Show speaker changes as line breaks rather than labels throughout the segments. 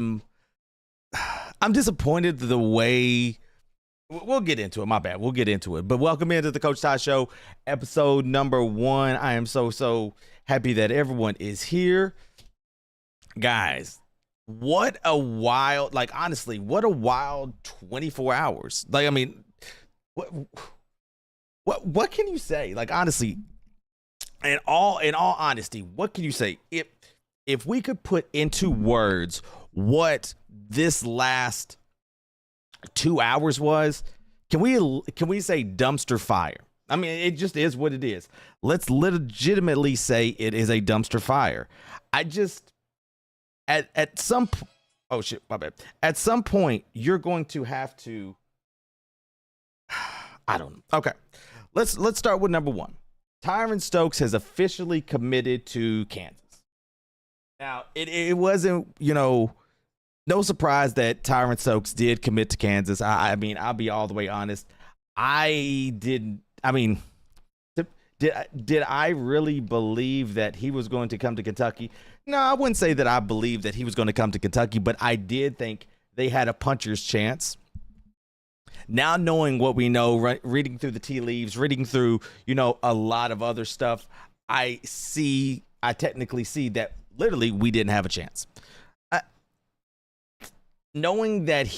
I'm disappointed the way. We'll get into it. My bad. We'll get into it. But welcome into the Coach Ty Show, episode number 1. I am so happy that everyone is here. Guys, what a wild, honestly, what a wild 24 hours. What can you say? Honestly, in all honesty, what can you say? If we could put into words what this last 2 hours was, can we say dumpster fire? I mean, it just is what it is. Let's legitimately say it is a dumpster fire. I just at some oh shit, my bad. At some point, you're going to have to. I don't know. Okay, let's start with number 1. Tyran Stokes has officially committed to Kansas. Now, it wasn't, no surprise that Tyran Stokes did commit to Kansas. I mean, I'll be all the way honest. Did I really believe that he was going to come to Kentucky? No, I wouldn't say that I believed that he was going to come to Kentucky, but I did think they had a puncher's chance. Now knowing what we know, reading through the tea leaves, reading through, a lot of other stuff, I technically see that literally we didn't have a chance. Knowing that,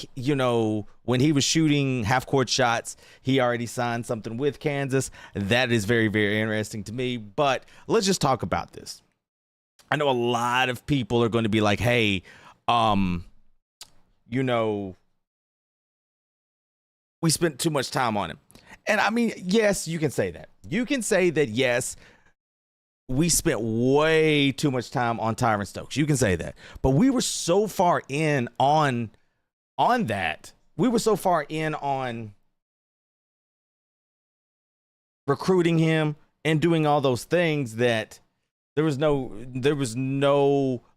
when he was shooting half-court shots, he already signed something with Kansas. That is very, very interesting to me. But let's just talk about this. I know a lot of people are going to be like, hey, we spent too much time on him. And I mean, yes, you can say that. You can say that, yes, we spent way too much time on Tyran Stokes. You can say that. But we were so far in on that. We were so far in on recruiting him and doing all those things that there was no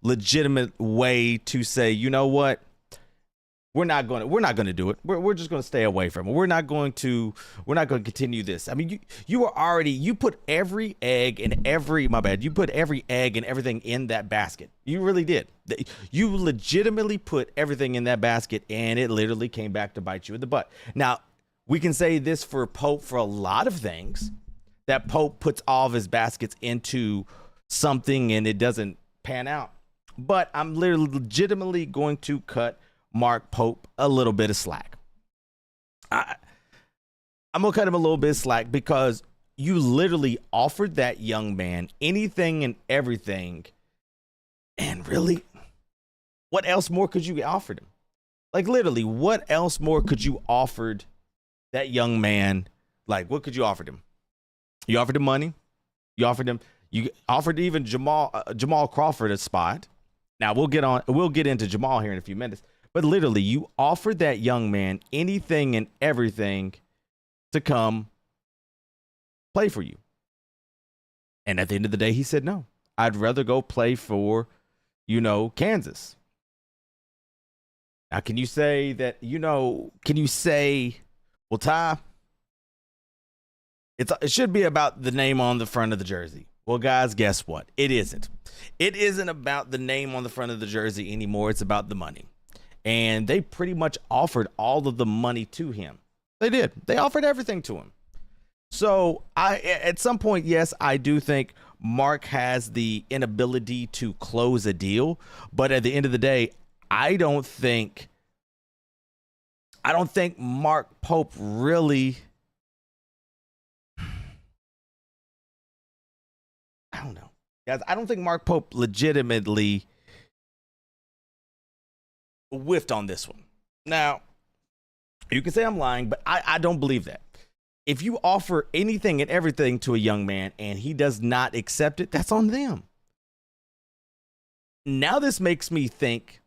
legitimate way to say, you know what? We're not going to do it. We're just going to stay away from it. We're not going to continue this. I mean, you put every egg and everything in that basket. You really did. You legitimately put everything in that basket, and it literally came back to bite you in the butt. Now, we can say this for Pope for a lot of things, that Pope puts all of his baskets into something and it doesn't pan out. But I'm legitimately going to cut Mark Pope a little bit of slack. I'm gonna cut him a little bit of slack because you literally offered that young man anything and everything, and really, what else more could you offer him? Literally, what else more could you offered that young man? What could you offer him? You offered him money. You offered even Jamal Crawford a spot. Now we'll get into Jamal here in a few minutes. But literally, you offered that young man anything and everything to come play for you. And at the end of the day, he said, no, I'd rather go play for, Kansas. Now, can you say that, well, Ty, it should be about the name on the front of the jersey. Well, guys, guess what? It isn't. It isn't about the name on the front of the jersey anymore. It's about the money. And they pretty much offered all of the money to him. They did. They offered everything to him. So at some point, yes, I do think Mark has the inability to close a deal. But at the end of the day, I don't think Mark Pope really. I don't know. Guys, I don't think Mark Pope legitimately whiffed on this one. Now, you can say I'm lying, but I don't believe that. If you offer anything and everything to a young man and he does not accept it, that's on them. Now this makes me think,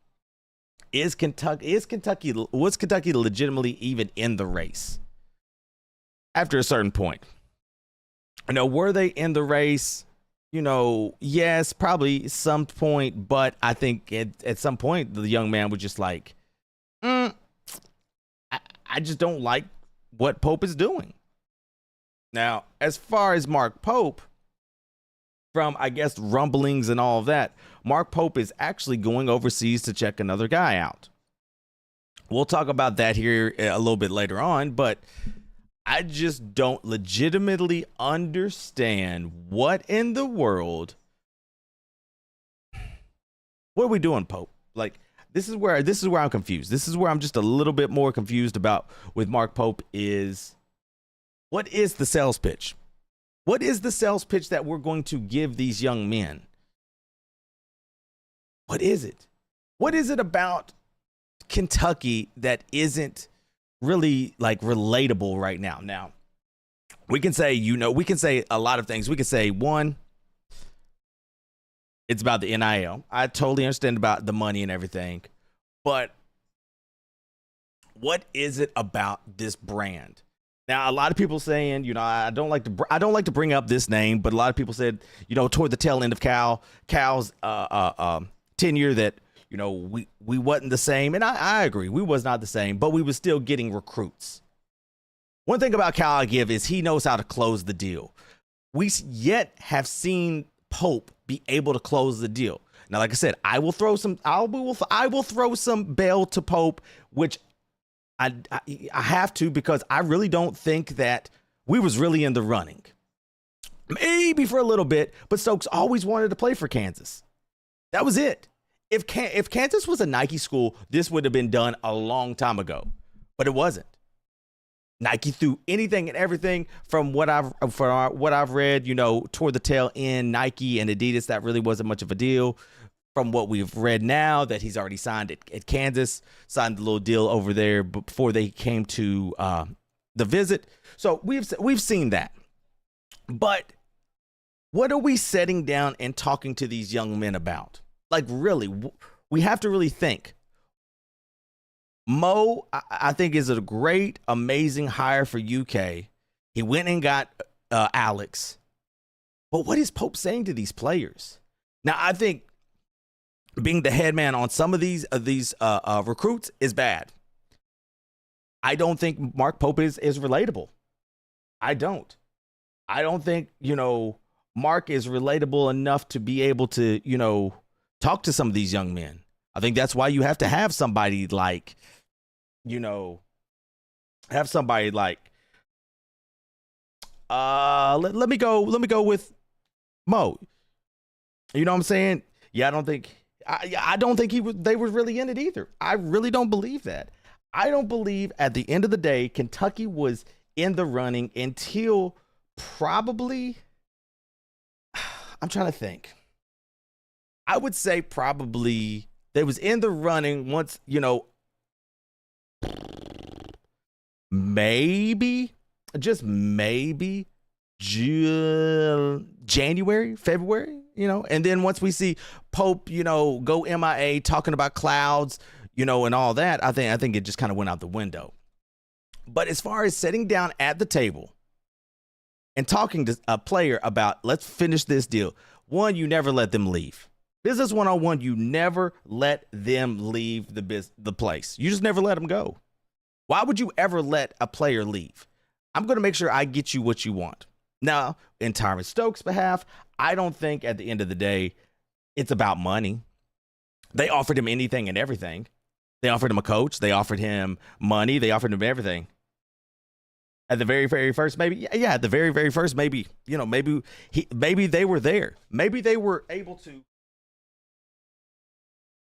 was Kentucky legitimately even in the race after a certain point? Were they in the race? Yes, probably some point, but I think at some point the young man was just like, I just don't like what Pope is doing. Now, as far as Mark Pope, from, I guess, rumblings and all of that, Mark Pope is actually going overseas to check another guy out. We'll talk about that here a little bit later on, but I just don't legitimately understand what in the world. What are we doing, Pope? Like, this is where I'm confused. This is where I'm just a little bit more confused about with Mark Pope is, what is the sales pitch? What is the sales pitch that we're going to give these young men? What is it? What is it about Kentucky that isn't really like relatable right now? Now, we can say, we can say a lot of things. We can say, one, it's about the NIL. I totally understand about the money and everything, but what is it about this brand? Now, a lot of people saying, I don't like to bring up this name, but a lot of people said, toward the tail end of Cal's tenure that, we wasn't the same. And I agree, we was not the same, but we was still getting recruits. One thing about Cal I give is he knows how to close the deal. We yet have seen Pope be able to close the deal. Now, like I said, I will throw some bail to Pope, which I have to, because I really don't think that we was really in the running. Maybe for a little bit, but Stokes always wanted to play for Kansas. That was it. If Kansas was a Nike school, this would have been done a long time ago, but it wasn't. Nike threw anything and everything from what I've read, toward the tail end. Nike and Adidas, that really wasn't much of a deal. From what we've read now, that he's already signed at Kansas, signed the little deal over there before they came to the visit. So we've seen that. But what are we sitting down and talking to these young men about? Like, really, we have to really think. Mo, I think, is a great, amazing hire for UK. He went and got Alex. But what is Pope saying to these players? Now, I think being the head man on some of these recruits is bad. I don't think Mark Pope is relatable. I don't think, Mark is relatable enough to be able to, talk to some of these young men. I think that's why you have to have somebody like, let me go with Mo. You know what I'm saying? Yeah, I don't think they were really in it either. I really don't believe that. I don't believe at the end of the day, Kentucky was in the running until probably, I'm trying to think. I would say probably they was in the running once, maybe, just maybe January, February, and then once we see Pope, go MIA talking about clouds, and all that, I think it just kind of went out the window. But as far as sitting down at the table and talking to a player about, let's finish this deal. One, you never let them leave. Business 101, you never let them leave the place. You just never let them go. Why would you ever let a player leave? I'm going to make sure I get you what you want. Now, in Tyran Stokes' behalf, I don't think at the end of the day, it's about money. They offered him anything and everything. They offered him a coach. They offered him money. They offered him everything. At the very, very first, maybe. Yeah, at the very, very first, maybe, maybe they were there. Maybe they were able to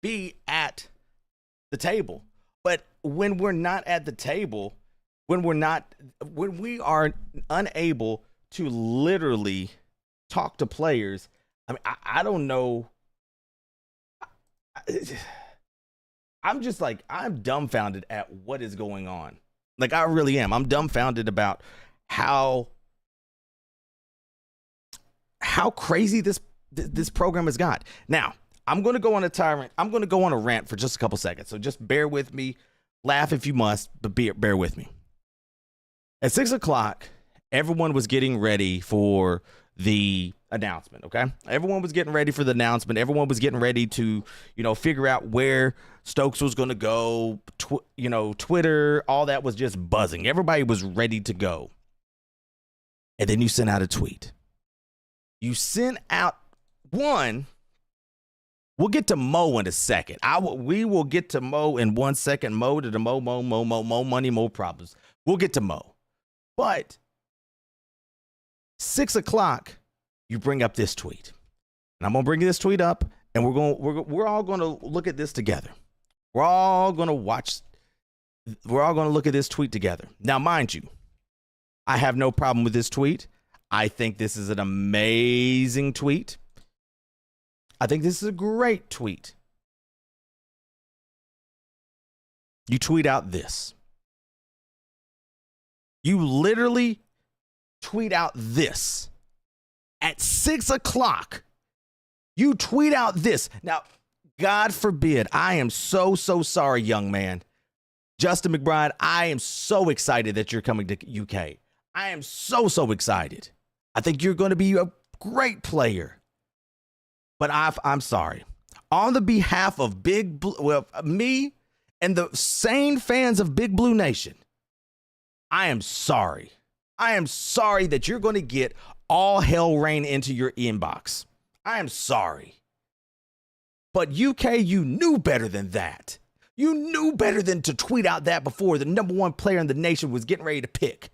be at the table. But when we're not at the table, when we are unable to literally talk to players, I mean, I don't know. I'm just like, I'm dumbfounded at what is going on. Like, I really am. I'm dumbfounded about how crazy this program has got. Now, I'm going to go on a tyrant. I'm going to go on a rant for just a couple seconds. So just bear with me. Laugh if you must, but bear with me. At 6 o'clock, everyone was getting ready for the announcement. Okay. Everyone was getting ready for the announcement. Everyone was getting ready to, figure out where Stokes was going to go. Twitter, all that was just buzzing. Everybody was ready to go. And then you sent out a tweet. You sent out One, we'll get to Mo in a second. We will get to Mo in 1 second. Mo to the Mo money, Mo problems. We'll get to Mo. But 6 o'clock, you bring up this tweet. And I'm going to bring this tweet up, and we're all going to look at this together. We're all going to look at this tweet together. Now, mind you, I have no problem with this tweet. I think this is an amazing tweet. I think this is a great tweet. You tweet out this. You literally tweet out this. At 6 o'clock, you tweet out this. Now, God forbid, I am so sorry, young man. Justin McBride, I am so excited that you're coming to UK. I am so excited. I think you're going to be a great player. But I'm sorry. On the behalf of me and the sane fans of Big Blue Nation, I am sorry. I am sorry that you're going to get all hell rain into your inbox. I am sorry. But UK, you knew better than that. You knew better than to tweet out that before the number one player in the nation was getting ready to pick.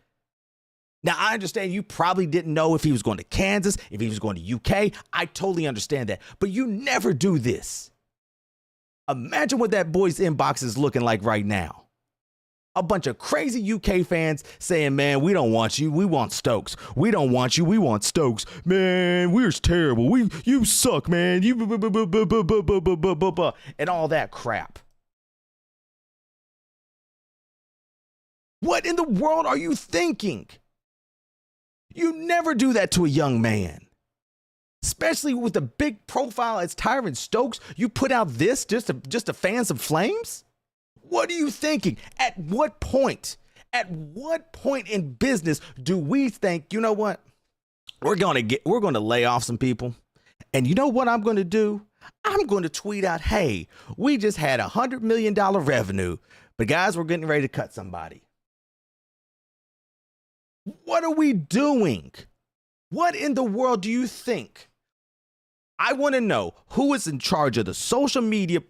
Now, I understand you probably didn't know if he was going to Kansas, if he was going to UK. I totally understand that. But you never do this. Imagine what that boy's inbox is looking like right now. A bunch of crazy UK fans saying, man, we don't want you. We want Stokes. We don't want you. We want Stokes. Man, we're terrible. You suck, man. You and all that crap. What in the world are you thinking? You never do that to a young man. Especially with a big profile as Tyran Stokes. You put out this just to fan some flames? What are you thinking? At what point in business do we think, you know what? We're going to lay off some people. And you know what I'm going to do? I'm going to tweet out, hey, we just had $100 million revenue, but guys, we're getting ready to cut somebody. What are we doing? What in the world do you think? I want to know who is in charge of the social media.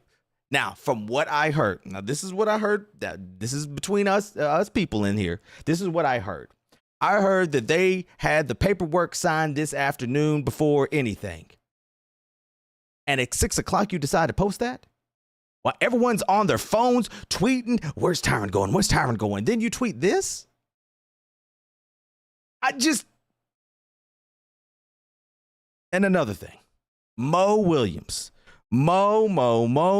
Now, from what I heard, now this is what I heard, that this is between us people in here. This is what I heard. I heard that they had the paperwork signed this afternoon before anything. And at 6 o'clock, you decide to post that? While everyone's on their phones tweeting, where's Tyran going? Where's Tyran going? Then you tweet this? And another thing, Mo Williams. Mo Williams.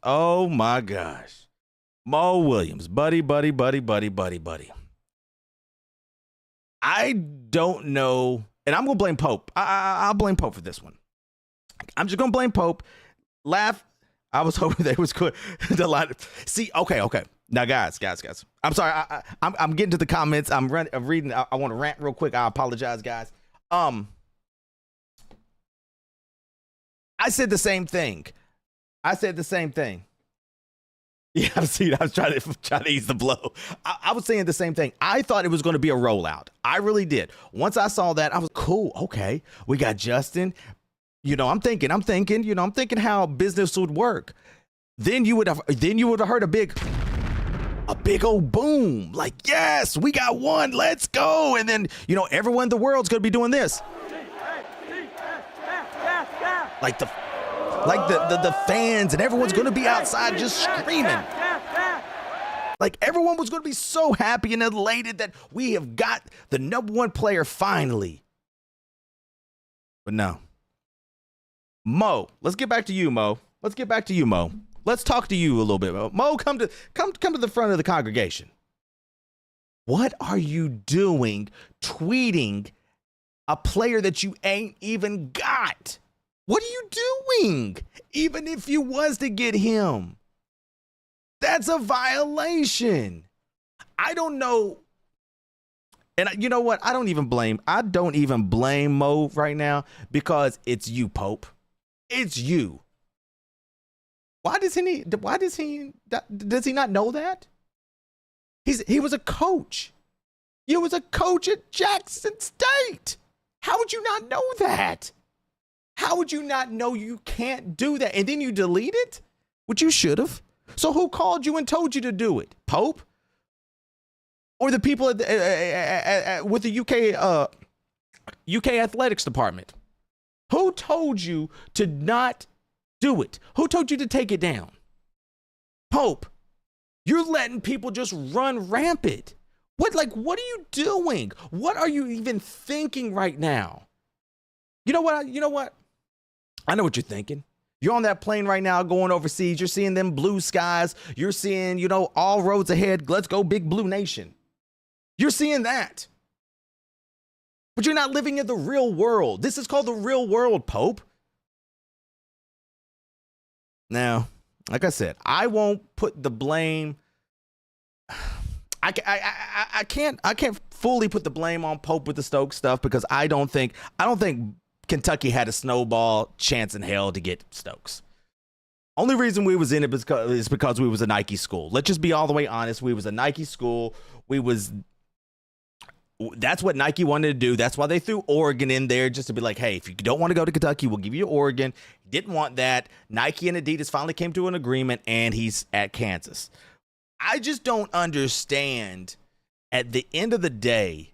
Oh my gosh. Mo Williams. Buddy. I don't know. And I'm going to blame Pope. I'll blame Pope for this one. I'm just going to blame Pope. Laugh. I was hoping they was good. See, okay. Now, guys. I'm sorry. I'm getting to the comments. I'm reading. I want to rant real quick. I apologize, guys. I said the same thing. Yeah, I've seen it. I was trying to ease the blow. I was saying the same thing. I thought it was going to be a rollout. I really did. Once I saw that, I was cool. Okay, we got Justin. I'm thinking how business would work. Then you would have heard a big old boom. Like, yes, we got one. Let's go. And then, everyone in the world's going to be doing this. Like the fans and everyone's going to be outside just screaming. Like everyone was going to be so happy and elated that we have got the number one player finally. But no. Mo, let's get back to you, Mo. Let's talk to you a little bit, Mo. Mo, come to the front of the congregation. What are you doing tweeting a player that you ain't even got? What are you doing? Even if you was to get him, that's a violation. I don't know. And you know what? I don't even blame Mo right now because it's you, Pope. It's you. Does he not know that? He was a coach. He was a coach at Jackson State. How would you not know that? How would you not know you can't do that? And then you delete it? Which you should have. So who called you and told you to do it? Pope? Or the people with the UK athletics department? Who told you to not do it? Who told you to take it down? Pope, you're letting people just run rampant. What are you doing? What are you even thinking right now? You know what? I know what you're thinking. You're on that plane right now going overseas. You're seeing them blue skies. You're seeing, all roads ahead. Let's go, big blue nation. You're seeing that. But you're not living in the real world. This is called the real world, Pope. Now, like I said, I won't put the blame. I can't fully put the blame on Pope with the Stokes stuff because I don't think Kentucky had a snowball chance in hell to get Stokes. Only reason we was in it is because we was a Nike school. Let's just be all the way honest. We was a Nike school. That's what Nike wanted to do. That's why they threw Oregon in there, just to be like, hey, if you don't want to go to Kentucky, we'll give you Oregon. Didn't want that. Nike and Adidas finally came to an agreement, and he's at Kansas. I just don't understand. At the end of the day,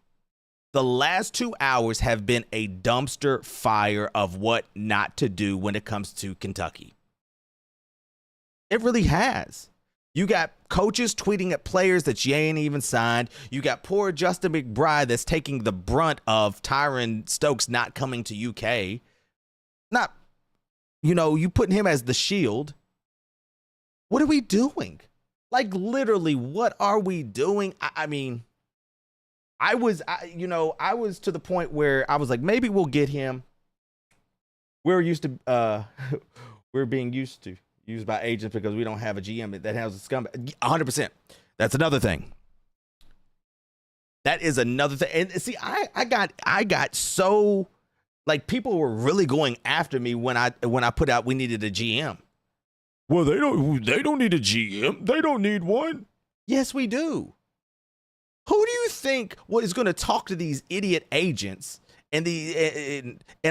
the last 2 hours have been a dumpster fire of what not to do when it comes to Kentucky. It really has. You got coaches tweeting at players that you ain't even signed. You got poor Justin McBride that's taking the brunt of Tyran Stokes not coming to UK. You putting him as the shield. What are we doing? Like, literally, what are we doing? I was to the point where I was like, maybe we'll get him. We're being used by agents because we don't have a GM that has a scumbag. 100%. That's another thing. That is another thing. And see, I got so, like, people were really going after me when I put out we needed a GM. Well, they don't need a GM. They don't need one. Yes, we do. Who do you think is going to talk to these idiot agents and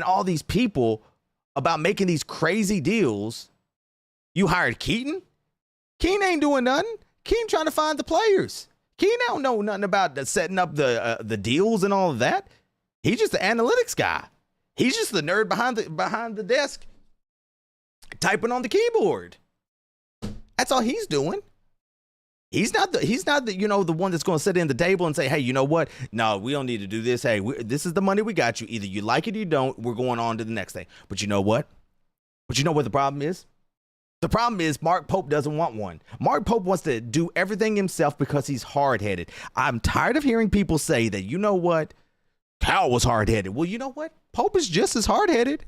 all these people about making these crazy deals? You hired Keaton? Keaton ain't doing nothing. Keaton trying to find the players. Keaton don't know nothing about setting up the deals and all of that. He's just the analytics guy. He's just the nerd behind the desk typing on the keyboard. That's all he's doing. He's not the one that's going to sit in the table and say, hey, you know what? No, we don't need to do this. Hey, this is the money we got you. Either you like it or you don't. We're going on to the next thing. But you know what? What the problem is? The problem is Mark Pope doesn't want one. Mark Pope wants to do everything himself because he's hard-headed. I'm tired of hearing people say that, you know what? Cal was hard-headed. Well, you know what? Pope is just as hard-headed.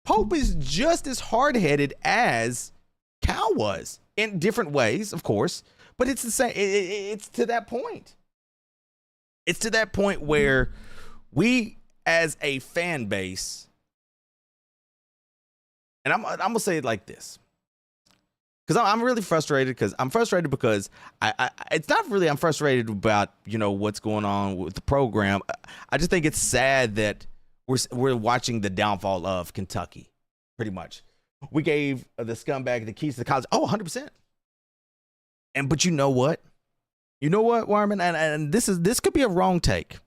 Pope is just as hard-headed as Cal was in different ways, of course. But it's the same. It's to that point. It's to that point where we, as a fan base, and I'm gonna say it like this, because I'm really frustrated. Because I'm frustrated because it's not really I'm frustrated about what's going on with the program. I just think it's sad that we're watching the downfall of Kentucky. Pretty much, we gave the scumbag the keys to the college. Oh, 100%. But you know what? Warman, and this could be a wrong take.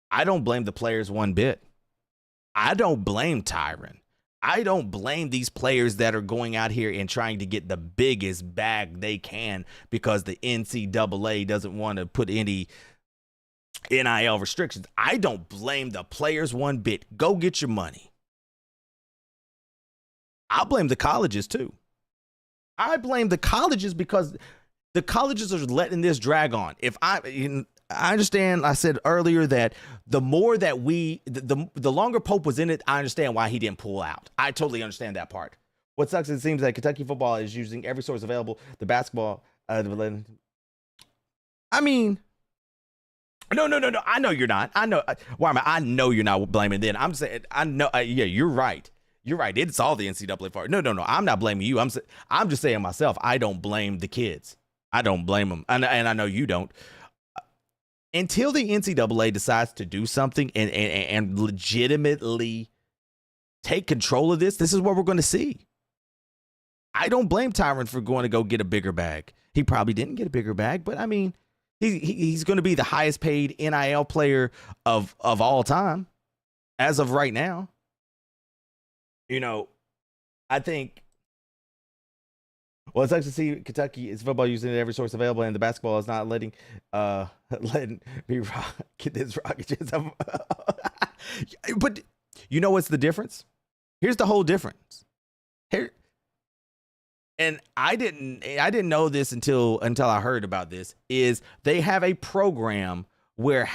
I don't blame the players one bit. I don't blame Tyran. I don't blame these players that are going out here and trying to get the biggest bag they can because the NCAA doesn't want to put any NIL restrictions. I don't blame the players one bit. Go get your money. I'll blame the colleges too. I blame the colleges because the colleges are letting this drag on. I understand, I said earlier that the more that the longer Pope was in it, I understand why he didn't pull out. I totally understand that part. What sucks is it seems like Kentucky football is using every source available. The basketball, no. I know you're not. I know. I know you're not blaming them. I'm saying, I know. Yeah, you're right. You're right. It's all the NCAA fault. No. I'm not blaming you. I'm just saying myself. I don't blame the kids. I don't blame them. And I know you don't. until the NCAA decides to do something and legitimately take control of this, this is what we're going to see. I don't blame Tyran for going to go get a bigger bag. He probably didn't get a bigger bag, but I mean, he's going to be the highest paid NIL player of all time as of right now. You know, I think, well, it's nice to see Kentucky is football using every source available, and the basketball is not letting me get this rocket. But you know what's the difference? Here's the whole difference. Here, and I didn't know this until I heard about this, is they have a program where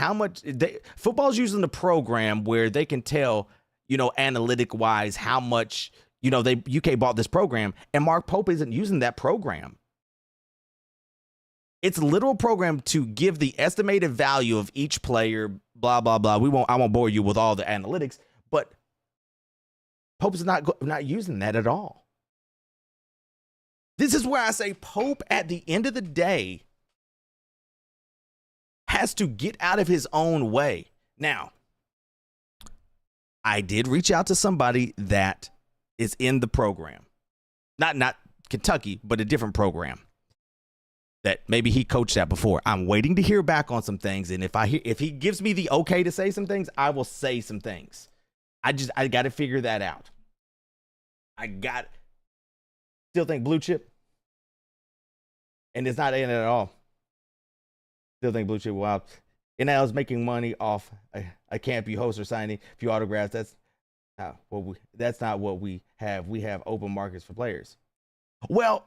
football's using the program where they can tell, you know, analytic wise how much, you know, UK bought this program, and Mark Pope isn't using that program. It's a literal program to give the estimated value of each player, blah, blah, blah. I won't bore you with all the analytics, but Pope's not using that at all. This is where I say Pope, at the end of the day, has to get out of his own way. Now, I did reach out to somebody that is in the program. Not Kentucky, but a different program that maybe he coached at before. I'm waiting to hear back on some things, and if he gives me the okay to say some things, I will say some things. I got to figure that out. Still think blue chip, and it's not in it at all. Still think blue chip, wow. NIL is making money off a camp you host or signing a few autographs. That's not what we have. We have open markets for players. Well,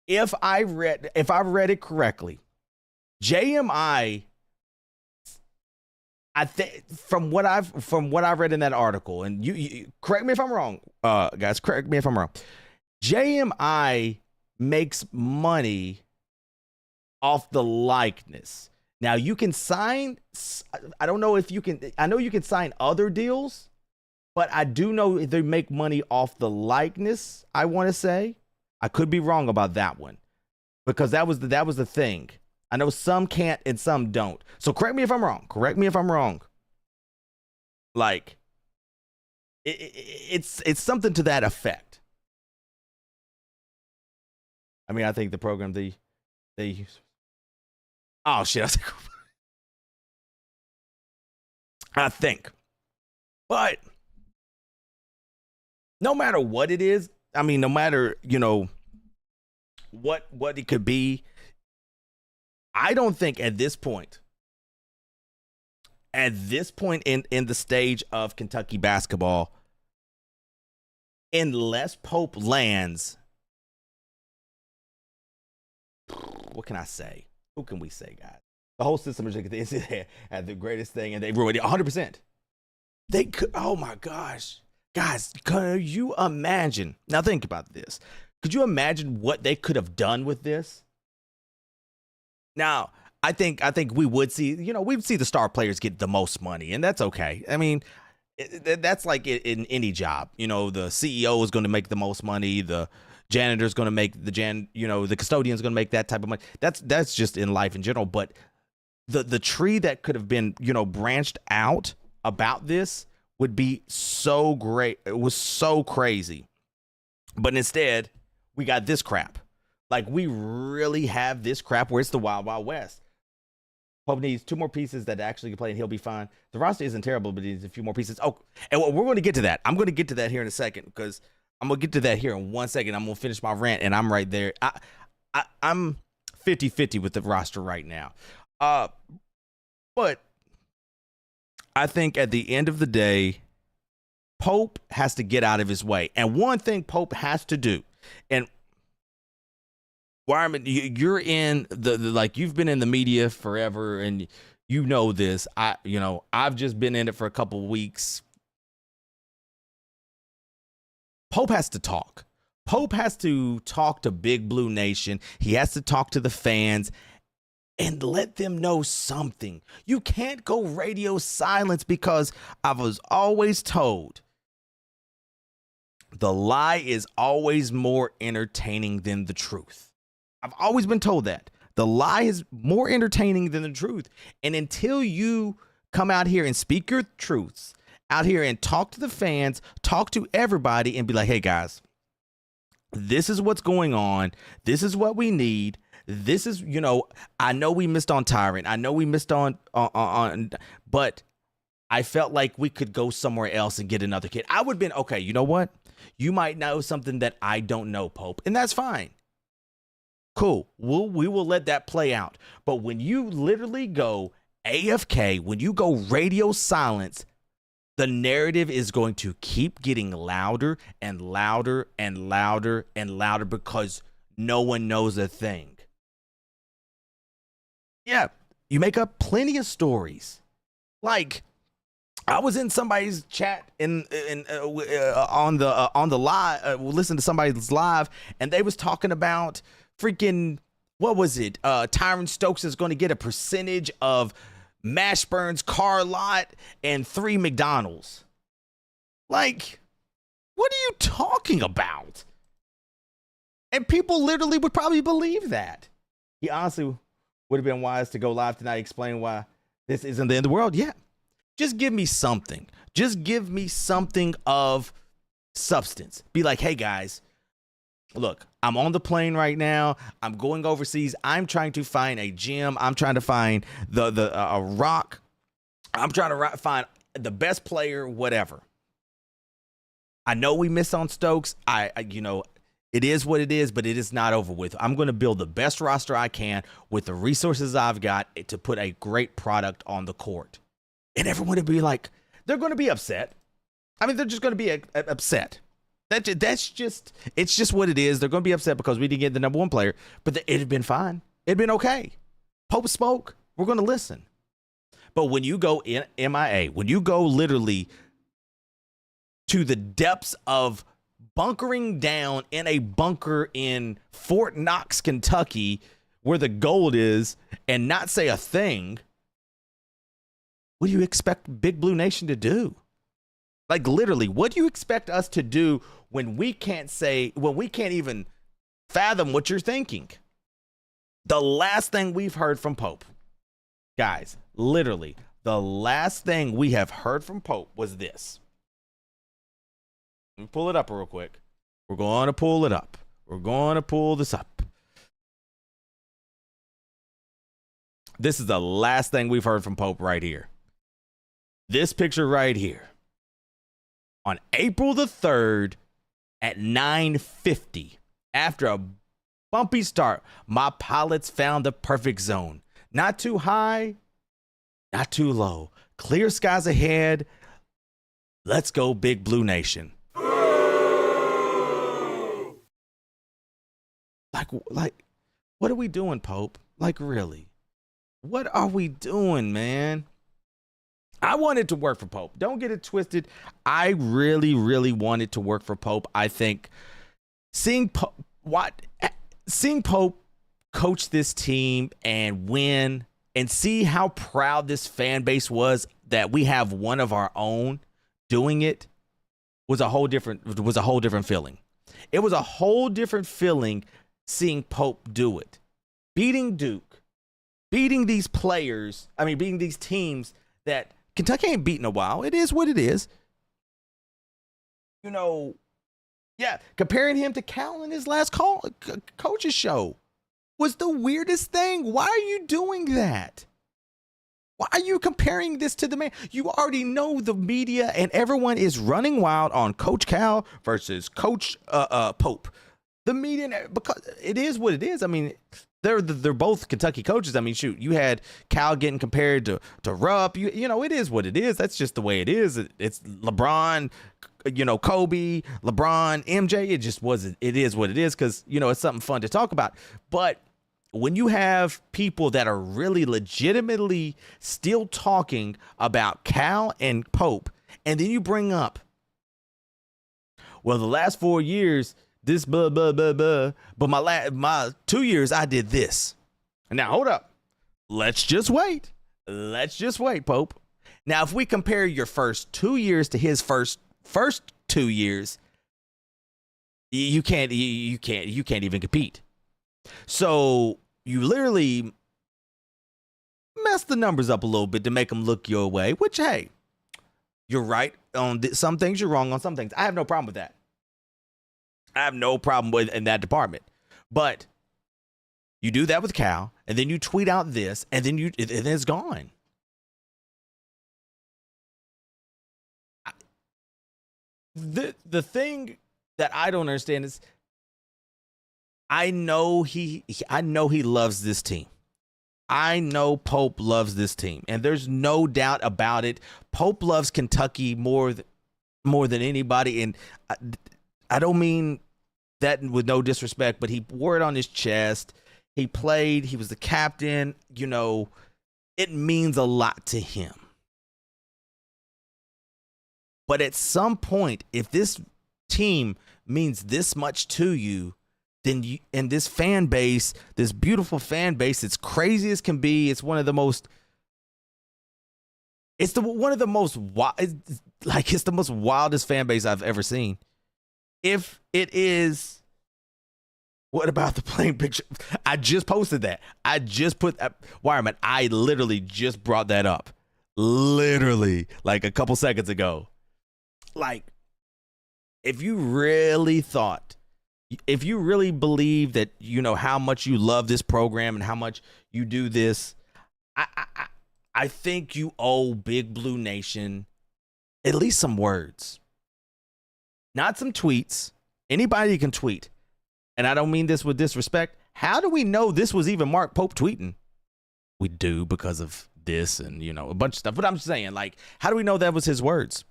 if I read it correctly, JMI, I think from what I've read in that article, and you correct me if I'm wrong, guys, correct me if I'm wrong. JMI makes money off the likeness. Now you can sign, I don't know if you can, I know you can sign other deals, but I do know they make money off the likeness, I want to say. I could be wrong about that one, because that was the thing. I know some can't and some don't. So correct me if I'm wrong. Like, it's something to that effect. I mean, I think the program they use. Oh shit! I think, but no matter what it is, I mean, no matter, you know, what it could be, I don't think at this point in the stage of Kentucky basketball, unless Pope lands, what can I say? Who can we say, guys? The whole system is had the greatest thing, and they ruined it 100%. They could. Oh my gosh, guys, could you imagine? Now think about this. Could you imagine what they could have done with this? Now, I think we would see, you know, we'd see the star players get the most money, and that's okay. I mean, that's like in any job. You know, the CEO is going to make the most money. The janitor's going to make the custodian's going to make that type of money. That's just in life in general. But the tree that could have been, you know, branched out about this would be so great. It was so crazy. But instead, we got this crap. Like, we really have this crap where it's the Wild Wild West. Pope needs 2 more pieces that actually can play, and he'll be fine. The roster isn't terrible, but he needs a few more pieces. Oh, and we're going to get to that. I'm going to get to that here in a second, because I'm going to get to that here in 1 second. I'm going to finish my rant, and I'm right there. I'm 50-50 with the roster right now. But I think at the end of the day, Pope has to get out of his way. And one thing Pope has to do, and Wireman, you're in the like, you've been in the media forever, and you know this. I've just been in it for a couple of weeks. Pope has to talk. Pope has to talk to Big Blue Nation. He has to talk to the fans and let them know something. You can't go radio silence, because I was always told the lie is always more entertaining than the truth. I've always been told that. The lie is more entertaining than the truth. And until you come out here and speak your truths, out here and talk to the fans, talk to everybody and be like, hey guys, this is what's going on. This is what we need. This is, I know we missed on Tyran. I know we missed on, but I felt like we could go somewhere else and get another kid. I would have been, okay, you know what? You might know something that I don't know, Pope, and that's fine. Cool. We will let that play out. But when you literally go AFK, when you go radio silence, the narrative is going to keep getting louder and louder and louder and louder because no one knows a thing. Yeah, you make up plenty of stories. Like, I was in somebody's chat on the live, listen to somebody's live, and they was talking about freaking, what was it? Tyran Stokes is going to get a percentage of Mashburn's car lot and 3 McDonald's. Like, what are you talking about? And people literally would probably believe that. He honestly would have been wise to go live tonight, explain why this isn't the end of the world. Yeah. Just give me something. Just give me something of substance. Be like, hey guys, look, I'm on the plane right now. I'm going overseas. I'm trying to find a gym. I'm trying to find a rock. I'm trying to find the best player, whatever. I know we missed on Stokes. It is what it is, but it is not over with. I'm going to build the best roster I can with the resources I've got to put a great product on the court. And everyone would be like, they're going to be upset. I mean, they're just going to be upset. It's just what it is. They're going to be upset because we didn't get the number 1 player, but it had been fine. It'd been okay. Pope spoke. We're going to listen. But when you go in MIA, when you go literally to the depths of bunkering down in a bunker in Fort Knox, Kentucky, where the gold is, and not say a thing, what do you expect Big Blue Nation to do? Like, literally, what do you expect us to do when we can't even fathom what you're thinking? The last thing we've heard from Pope, guys, literally, the last thing we have heard from Pope was this. Let me pull it up real quick. We're going to pull it up. We're going to pull this up. This is the last thing we've heard from Pope right here. This picture right here. On April the 3rd at 9:50, after a bumpy start, my pilots found the perfect zone. Not too high, not too low. Clear skies ahead. Let's go, Big Blue Nation. Like, what are we doing, Pope? Like, really? What are we doing, man? I wanted to work for Pope. Don't get it twisted. I really, really wanted to work for Pope. I think seeing Pope coach this team and win and see how proud this fan base was that we have one of our own doing it was a whole different feeling. It was a whole different feeling seeing Pope do it. Beating Duke, beating these teams that Kentucky ain't beaten a while. It is what it is. Comparing him to Cal in his last coach's show was the weirdest thing. Why are you doing that? Why are you comparing this to the man? You already know the media and everyone is running wild on Coach Cal versus Coach Pope. The media, because it is what it is. I mean, they're both Kentucky coaches. I mean, shoot, you had Cal getting compared to Rupp. You know, it is what it is. That's just the way it is. It's LeBron, Kobe, LeBron, MJ. It just wasn't. It is what it is because, it's something fun to talk about. But when you have people that are really legitimately still talking about Cal and Pope, and then you bring up, well, the last 4 years, this blah, blah, blah, blah, but my 2 years, I did this. Now, hold up. Let's just wait. Pope. Now, if we compare your first 2 years to his first 2 years, you can't even compete. So you literally mess the numbers up a little bit to make them look your way, which, hey, you're right on some things, you're wrong on some things. I have no problem with that. I have no problem with in that department. But you do that with Cal, and then you tweet out this, and then it's gone. The thing that I don't understand is I know he loves this team. I know Pope loves this team, and there's no doubt about it. Pope loves Kentucky more than anybody, and I don't mean that with no disrespect, but he wore it on his chest. He played. He was the captain. You know, it means a lot to him. But at some point, if this team means this much to you, then you, and this fan base, this beautiful fan base, it's crazy as can be. It's one of the most. It's the most wildest fan base I've ever seen. If it is, what about the playing picture? I just posted that. I just put Wireman. I literally just brought that up, literally like a couple seconds ago. Like, if you really believe that, you know, how much you love this program and how much you do this, I think you owe Big Blue Nation at least some words, not some tweets. Anybody can tweet. And I don't mean this with disrespect. How do we know this was even Mark Pope tweeting? We do because of this and, you know, a bunch of stuff. But I'm saying, like, how do we know that was his words?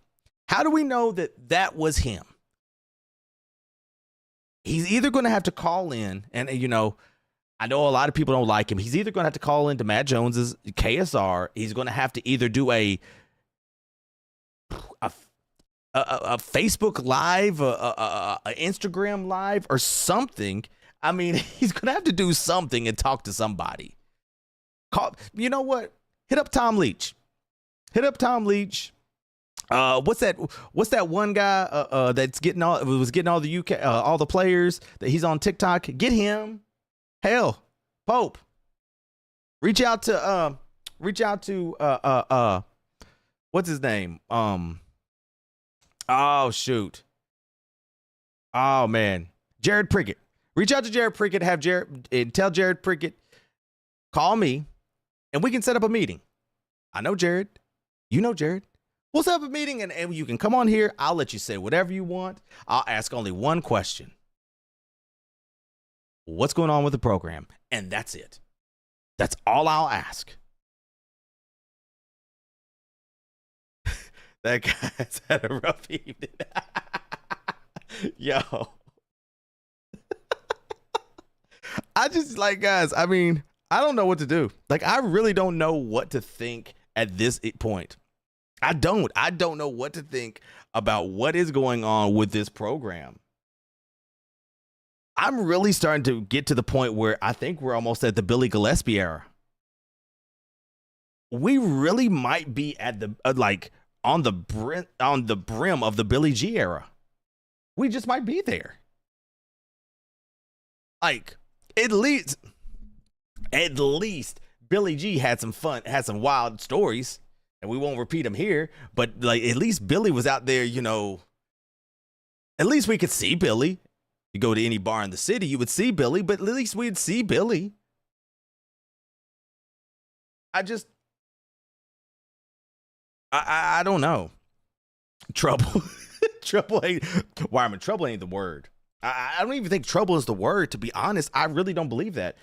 How do we know that was him? He's either going to have to call in, and, you know, I know a lot of people don't like him. He's either going to have to call into Matt Jones's KSR. He's going to have to either do a Facebook Live, a Instagram Live, or something. I mean, he's going to have to do something and talk to somebody. You know what? Hit up Tom Leach. What's that one guy that's getting all the UK all the players that he's on TikTok? Get him. Hell, Pope. Reach out to what's his name? Oh shoot. Oh man. Jared Prickett. Reach out to Jared Prickett, tell Jared Prickett, call me, and we can set up a meeting. I know Jared. You know Jared. We'll set up a meeting, and you can come on here. I'll let you say whatever you want. I'll ask only one question. What's going on with the program? And that's it. That's all I'll ask. That guy's had a rough evening. Yo. I just, like, guys, I mean, I don't know what to do. Like, I really don't know what to think at this point. I don't know what to think about what is going on with this program. I'm really starting to get to the point where I think we're almost at the Billy Gillispie era. We really might be at the on the brim of the Billy G era. We just might be there. Like, at least Billy G had some wild stories. And we won't repeat them here, but like, at least Billy was out there, you know. At least we could see Billy. You go to any bar in the city, you would see Billy, but at least we'd see Billy. I don't know. Trouble. Trouble ain't the word. I don't even think trouble is the word, to be honest. I really don't believe that.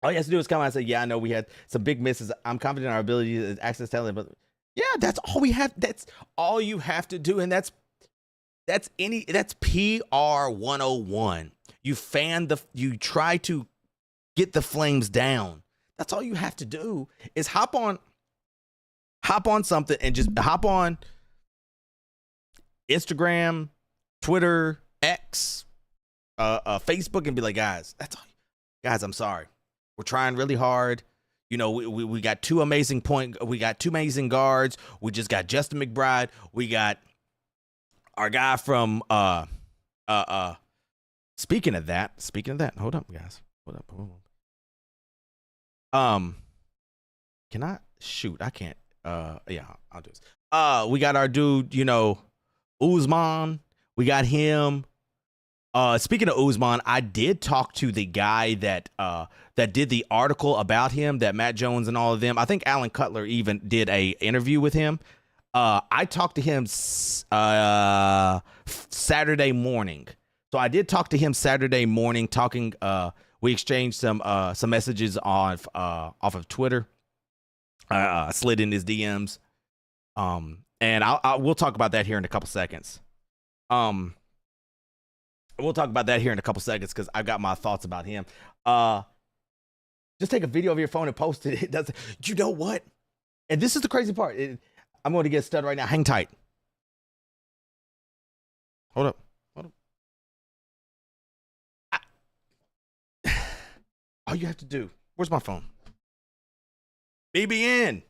All you have to do is come out and say, yeah, I know we had some big misses. I'm confident in our ability to access talent. But yeah, that's all we have. That's all you have to do. And that's PR 101. You try to get the flames down. That's all you have to do is hop on something and just hop on Instagram, Twitter, X, Facebook, and be like, guys, that's all. Guys, I'm sorry. We're trying really hard. You know, we got two amazing guards. We just got Justin McBride. We got our guy from speaking of that, hold up, guys. Hold up. Um, can I shoot? I can't. Yeah, I'll do this. We got our dude, Uzman. We got him. Speaking of Uzman, I did talk to the guy that did the article about him, that Matt Jones and all of them. I think Alan Cutler even did a interview with him. I talked to him Saturday morning. So I did talk to him Saturday morning. We exchanged some messages off of Twitter. I slid in his DMs. And we'll talk about that here in a couple seconds. We'll talk about that here in a couple seconds because I've got my thoughts about him. Just take a video of your phone and post it. It doesn't. You know what? And this is the crazy part. I'm going to get started right now. Hang tight. Hold up. All you have to do. Where's my phone? BBN.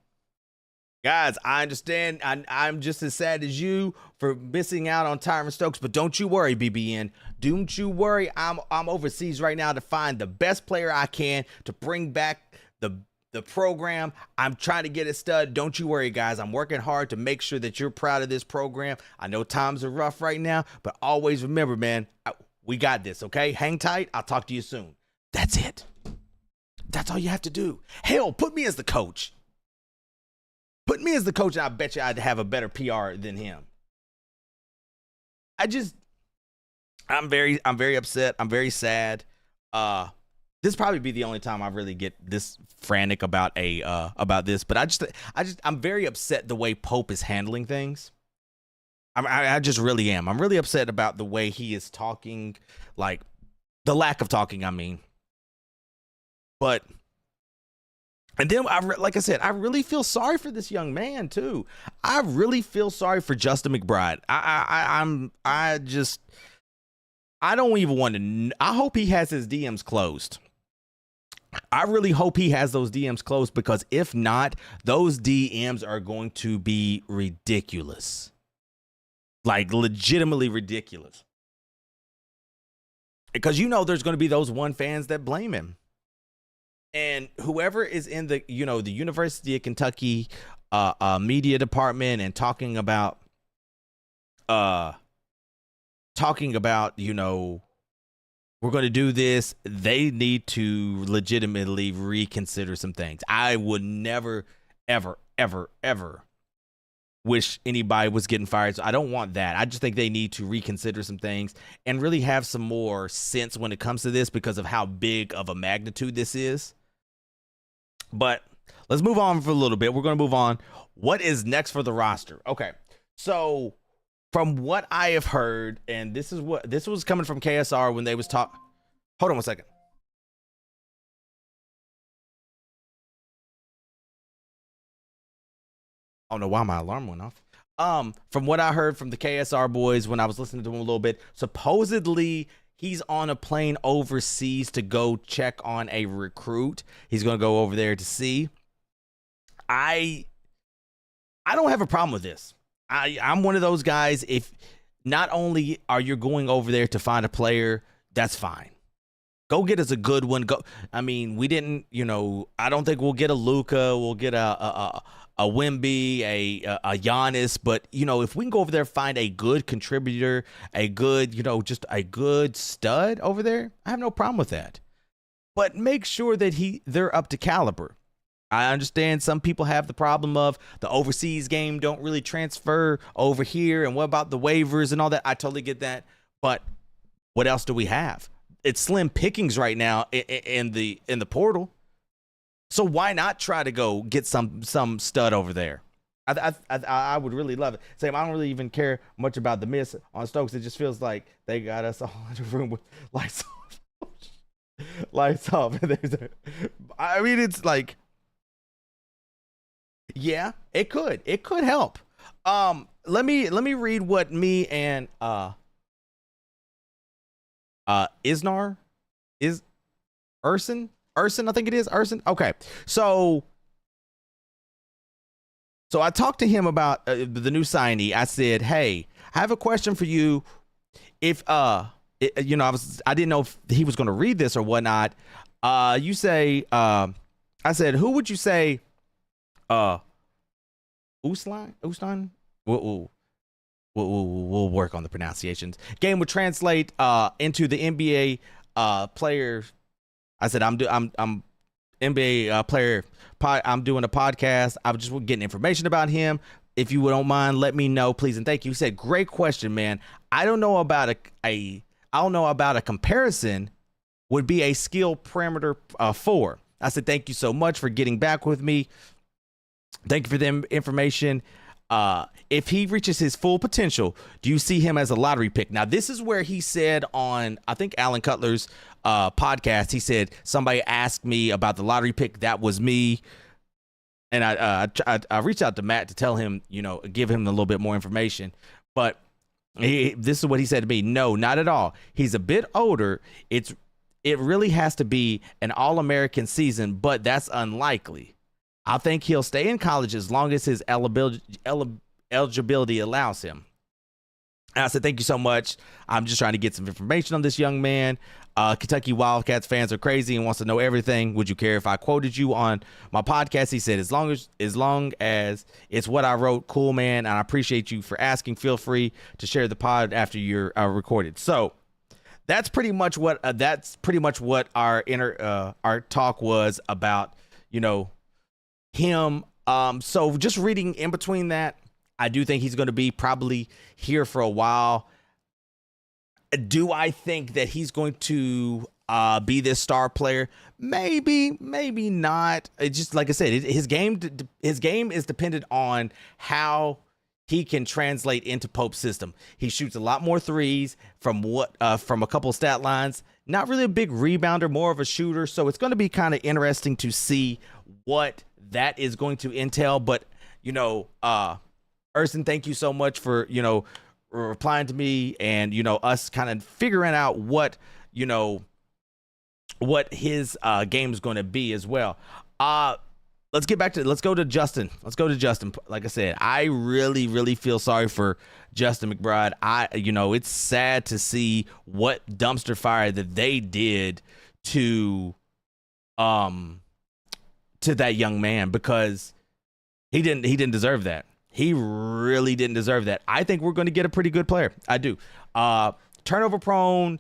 Guys, I understand. I'm just as sad as you for missing out on Tyran Stokes, but don't you worry, BBN. Don't you worry. I'm overseas right now to find the best player I can to bring back the program. I'm trying to get it stud. Don't you worry, guys. I'm working hard to make sure that you're proud of this program. I know times are rough right now, but always remember, man, we got this, okay? Hang tight. I'll talk to you soon. That's it. That's all you have to do. Hell, put me as the coach. Put me as the coach, and I bet you I'd have a better PR than him. I'm very upset. I'm very sad. This probably be the only time I really get this frantic about this. But I'm very upset the way Pope is handling things. I just really am. I'm really upset about the way he is talking, like the lack of talking. I mean, but. And then, like I said, I really feel sorry for this young man too. I really feel sorry for Justin McBride. I don't even want to. I hope he has his DMs closed. I really hope he has those DMs closed, because if not, those DMs are going to be ridiculous, like legitimately ridiculous. Because there's going to be those fans that blame him. And whoever is in the University of Kentucky media department and talking about we're going to do this, they need to legitimately reconsider some things. I would never, ever, ever, ever wish anybody was getting fired. So I don't want that. I just think they need to reconsider some things and really have some more sense when it comes to this, because of how big of a magnitude this is. But let's move on for a little bit. We're going to move on. What is next for the roster? Okay. So from what I have heard, and this was coming from KSR when they was talking. Hold on one second. I don't know why my alarm went off. From what I heard from the KSR boys when I was listening to them a little bit, supposedly he's on a plane overseas to go check on a recruit. He's going to go over there to see. I don't have a problem with this. I'm one of those guys. If not only are you going over there to find a player, that's fine. Go get us a good one. I mean, we didn't, I don't think we'll get a Luka. We'll get a Wemby, a Giannis. But, if we can go over there, find a good contributor, a good, just a good stud over there, I have no problem with that. But make sure that they're up to caliber. I understand some people have the problem of the overseas game don't really transfer over here. And what about the waivers and all that? I totally get that. But what else do we have? It's slim pickings right now in the portal. So why not try to go get some stud over there? I would really love it. Sam, I don't really even care much about the miss on Stokes. It just feels like they got us all in the room with lights off. Lights off. I mean, it's like, yeah, it could help. Let me read what me and Isnar is Urson, I think it is Urson. Okay. So I talked to him about the new signee. I said, "Hey, I have a question for you. If I didn't know if he was going to read this or whatnot. You say I said, who would you say, uh, Uslan? We'll, we'll work on the pronunciations. Game would translate into the NBA player. I said, I'm NBA player. I'm doing a podcast. I'm just getting information about him. If you don't mind, let me know, please and thank you. He said, great question, man. I don't know about I don't know about a comparison. Would be a skill parameter 4. I said, thank you so much for getting back with me. Thank you for the information. If he reaches his full potential, do you see him as a lottery pick? Now, this is where he said on, I think, Alan Cutler's podcast, he said, somebody asked me about the lottery pick. That was me. And I reached out to Matt to tell him, give him a little bit more information. But this is what he said to me. No, not at all. He's a bit older. It really has to be an All-American season, but that's unlikely. I think he'll stay in college as long as his eligibility allows him. And I said, thank you so much. I'm just trying to get some information on this young man. Kentucky Wildcats fans are crazy and wants to know everything. Would you care if I quoted you on my podcast? He said, as long as it's what I wrote, cool, man. And I appreciate you for asking. Feel free to share the pod after you're recorded. So that's pretty much what our talk was about, him. So just reading in between that, I do think he's going to be probably here for a while. Do I think that he's going to be this star player? Maybe not. It's just like I said, his game is dependent on how he can translate into Pope's system. He shoots a lot more threes from a couple of stat lines. Not really a big rebounder, more of a shooter. So it's going to be kind of interesting to see what that is going to entail. But Urson, thank you so much for replying to me and us kind of figuring out what his game is going to be as well. Let's go to Justin. Like I said, I really feel sorry for Justin McBride. It's sad to see what dumpster fire that they did to that young man, because he didn't deserve that. He really didn't deserve that. I think we're going to get a pretty good player. I do. Turnover prone.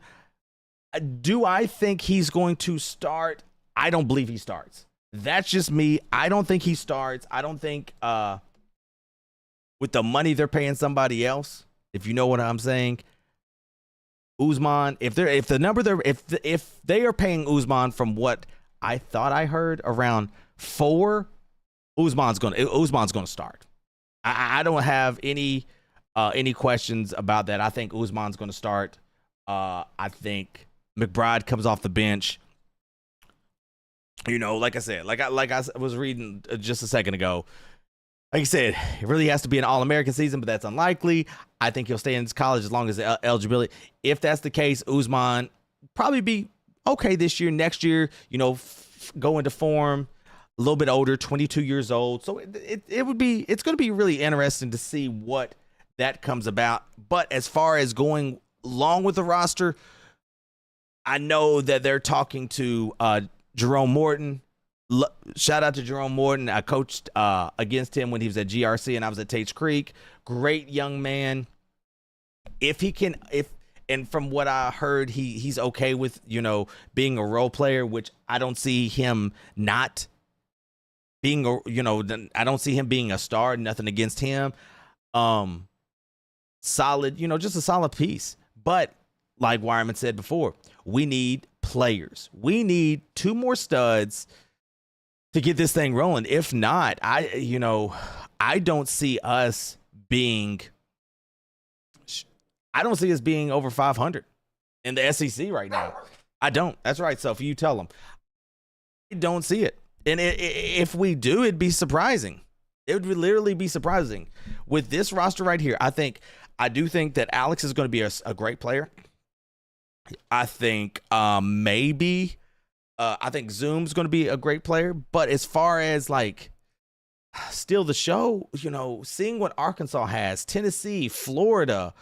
Do I think he's going to start? I don't believe he starts. That's just me. I don't think he starts. I don't think with the money they're paying somebody else, if you know what I'm saying, Usman, if they are paying Usman from what I thought I heard around 4, Usman's going to start. I don't have any questions about that. I think Usman's going to start. I think McBride comes off the bench. Like I said, like I was reading just a second ago. Like I said, it really has to be an All-American season, but that's unlikely. I think he'll stay in college as long as eligibility. If that's the case, Usman probably be okay this year. Next year, go into form. A little bit older, 22 years old. So it's going to be really interesting to see what that comes about. But as far as going along with the roster, I know that they're talking to Jerome Morton. Shout out to Jerome Morton. I coached against him when he was at GRC and I was at Tate's Creek. Great young man. And from what I heard, he's okay with, being a role player, which I don't see him not being, I don't see him being a star. Nothing against him. Solid, just a solid piece. But like Wireman said before, we need players. We need 2 more studs to get this thing rolling. If not, I don't see us being over 500 in the SEC right now. I don't. That's right. So if you tell them, I don't see it. And if we do, it'd be surprising. It would literally be surprising with this roster right here. I do think that Alex is going to be a great player. I think maybe I think Zoom's going to be a great player. But as far as steal the show, seeing what Arkansas has, Tennessee, Florida,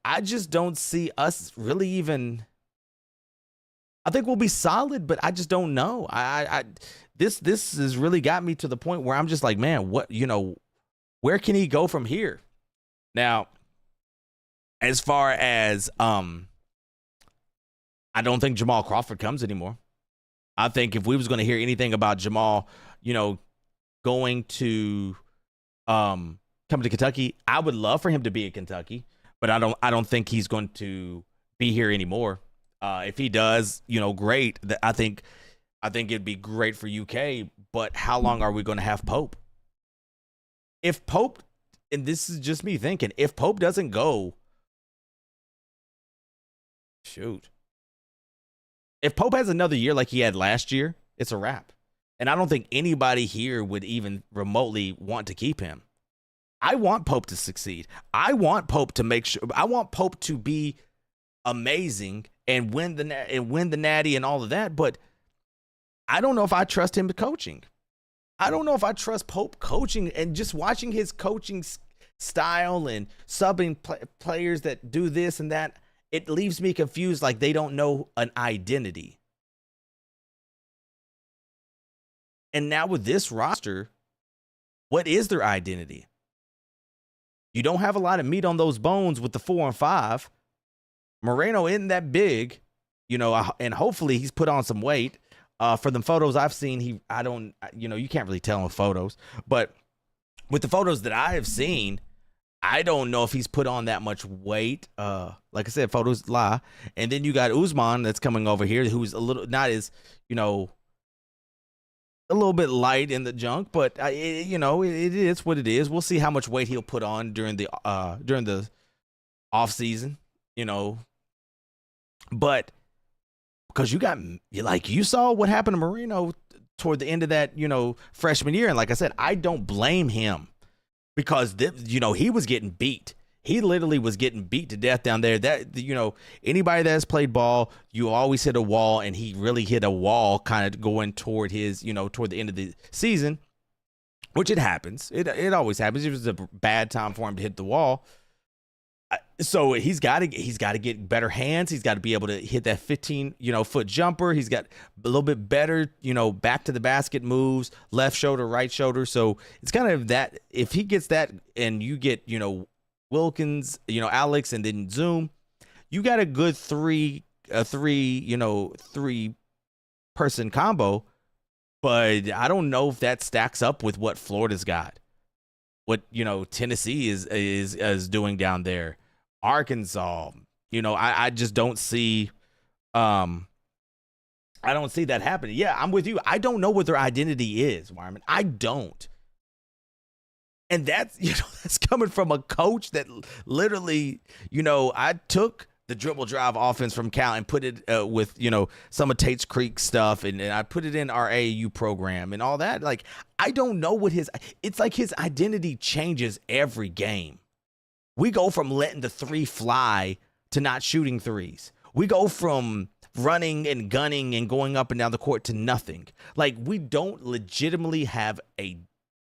I just don't see us really even I think we'll be solid, but I just don't know. This has really got me to the point where I'm just like, man, what, where can he go from here? Now, as far as I don't think Jamal Crawford comes anymore. I think if we was going to hear anything about Jamal, going to come to Kentucky, I would love for him to be at Kentucky, but I don't think he's going to be here anymore. If he does, great. I think it'd be great for UK, but how long are we going to have Pope? If Pope, and this is just me thinking, if Pope doesn't go, shoot. If Pope has another year like he had last year, it's a wrap. And I don't think anybody here would even remotely want to keep him. I want Pope to succeed. I want Pope to make sure. I want Pope to be amazing and win the natty and all of that. But I don't know if I trust him coaching. I don't know if I trust Pope coaching, and just watching his coaching style and subbing players that do this and that. It leaves me confused, like they don't know an identity. And now with this roster, what is their identity? You don't have a lot of meat on those bones with the 4 and 5. Moreno isn't that big, and hopefully he's put on some weight. For the photos I've seen, you can't really tell in photos, but with the photos that I have seen, I don't know if he's put on that much weight. Like I said, photos lie. And then you got Usman that's coming over here, who's a little, not as, a little bit light in the junk, but it is what it is. We'll see how much weight he'll put on during the off season, but because you saw what happened to Moreno toward the end of that, freshman year. And like I said, I don't blame him. Because, he was getting beat. He literally was getting beat to death down there. That, anybody that has played ball, you always hit a wall, and he really hit a wall kind of going toward his, toward the end of the season, which it happens. It always happens. It was a bad time for him to hit the wall. So he's got to get better hands. He's got to be able to hit that 15, foot jumper. He's got a little bit better, back to the basket moves, left shoulder, right shoulder. So it's kind of that. If he gets that, and you get, Wilkins, Alex, and then Zoom, you got a good three person combo. But I don't know if that stacks up with what Florida's got, what Tennessee is doing down there. Arkansas, I just don't see, I don't see that happening. Yeah, I'm with you. I don't know what their identity is, Wyman. I don't. And that's, that's coming from a coach that literally, I took the dribble drive offense from Cal and put it with, some of Tate's Creek stuff. And I put it in our AAU program and all that. Like, I don't know what it's like his identity changes every game. We go from letting the three fly to not shooting threes. We go from running and gunning and going up and down the court to nothing. Like, we don't legitimately have a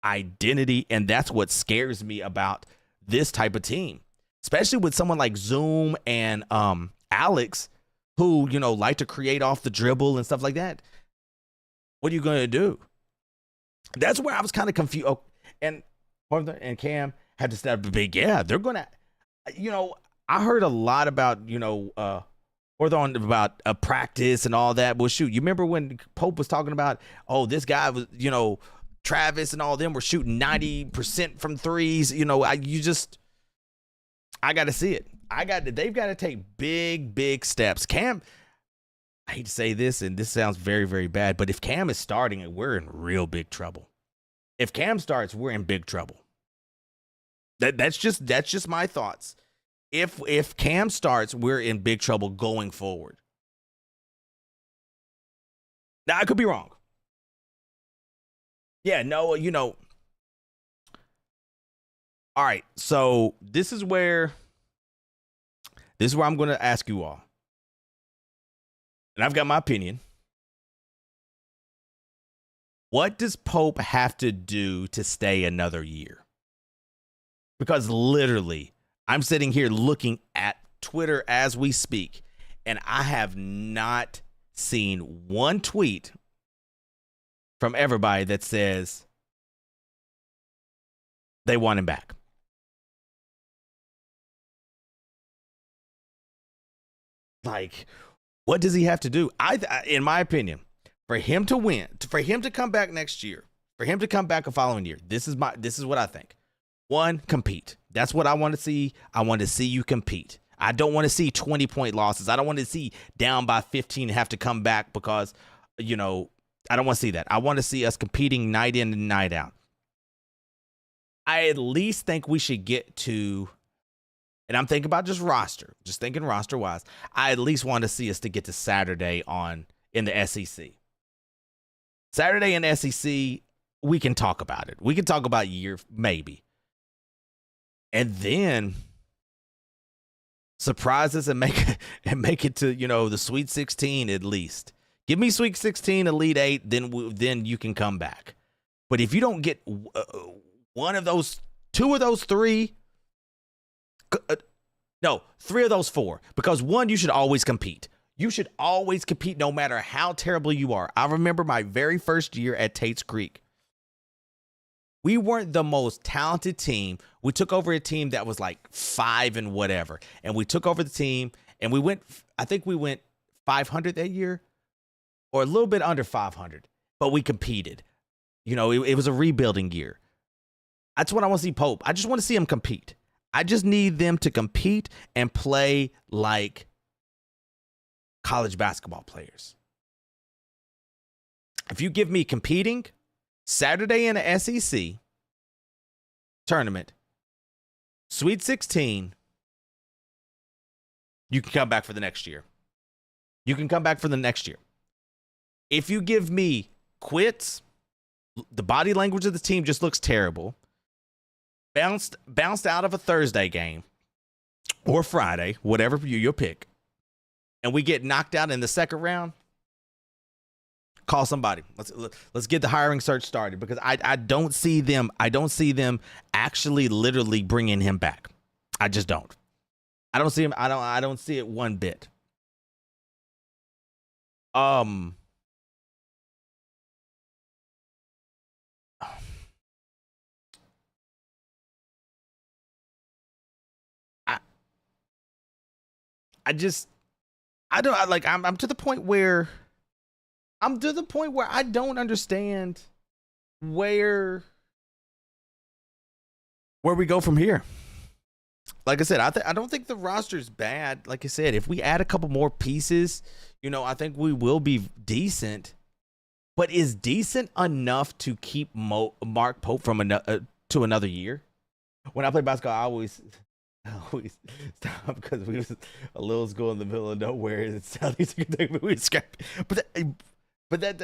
identity, and that's what scares me about this type of team, especially with someone like Zoom and Alex, who, like to create off the dribble and stuff like that. What are you going to do? That's where I was kind of confused. Oh, and Cam had to step big. Yeah, they're going to, I heard a lot about, about a practice and all that. Well, shoot, you remember when Pope was talking about, this guy was, Travis and all of them were shooting 90% from threes. I got to see it. They've got to take big steps. Cam, I hate to say this, and this sounds very, very bad, but if Cam is starting, we're in real big trouble. If Cam starts, we're in big trouble. That's just my thoughts. If Cam starts, we're in big trouble going forward. Now, I could be wrong. Yeah, no, all right, so this is where I'm going to ask you all. And I've got my opinion. What does Pope have to do to stay another year? Because literally, I'm sitting here looking at Twitter as we speak, and I have not seen one tweet from everybody that says they want him back. Like, what does he have to do? In my opinion, for him to win, for him to come back next year, for him to come back a following year, this is what I think. One, compete. That's what I want to see. I want to see you compete. I don't want to see 20-point losses. I don't want to see down by 15 and have to come back because, I don't want to see that. I want to see us competing night in and night out. I at least think we should get to, and I'm thinking about just thinking roster-wise, I at least want to see us to get to Saturday in the SEC. Saturday in the SEC, we can talk about it. We can talk about year, maybe. And then surprise us and make it to, the Sweet 16 at least. Give me Sweet 16, Elite 8, then you can come back. But if you don't get one of those, two of those three, no, three of those four, because one, you should always compete. You should always compete no matter how terrible you are. I remember my very first year at Tate's Creek. We weren't the most talented team. We took over a team that was like 5 and whatever. And we took over the team and I think we went 500 that year or a little bit under 500, but we competed. It was a rebuilding year. That's what I want to see Pope. I just want to see him compete. I just need them to compete and play like college basketball players. If you give me competing Saturday in the SEC tournament, Sweet 16, you can come back for the next year. If you give me quits, the body language of the team just looks terrible. Bounced out of a Thursday game or Friday, whatever you'll pick, and we get knocked out in the second round, call somebody. Let's get the hiring search started because I don't see them actually literally bringing him back. I just don't. I don't see him. I don't see it one bit. I'm to the point where I don't understand where we go from here. Like I said, I don't think the roster's bad. Like I said, if we add a couple more pieces, I think we will be decent. But is decent enough to keep Mark Pope from to another year? When I play basketball, I always stop because we was a little school in the middle of nowhere in Southeastern Kentucky. We scrap, but that's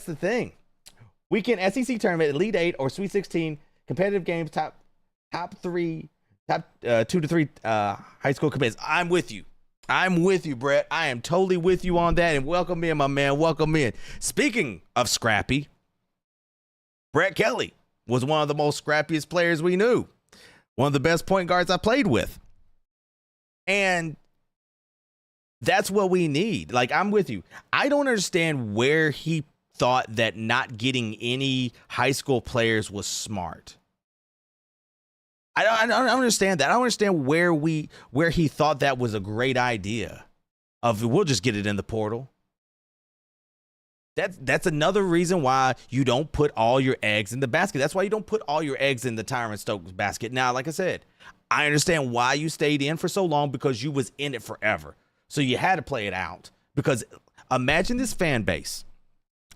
the thing. Weekend SEC tournament, Elite 8 or Sweet 16 competitive games, top 2 to 3 high school commits. I'm with you, Brett. I am totally with you on that. And welcome in, my man. Welcome in. Speaking of scrappy, Brett Kelly was one of the most scrappiest players we knew. One of the best point guards I played with. And that's what we need. Like, I'm with you. I don't understand where he thought that not getting any high school players was smart. I don't understand that. I don't understand where he thought that was a great idea. We'll just get it in the portal. That's another reason why you don't put all your eggs in the basket. That's why you don't put all your eggs in the Tyran Stokes basket. Now, like I said, I understand why you stayed in for so long because you was in it forever. So you had to play it out. Because imagine this fan base,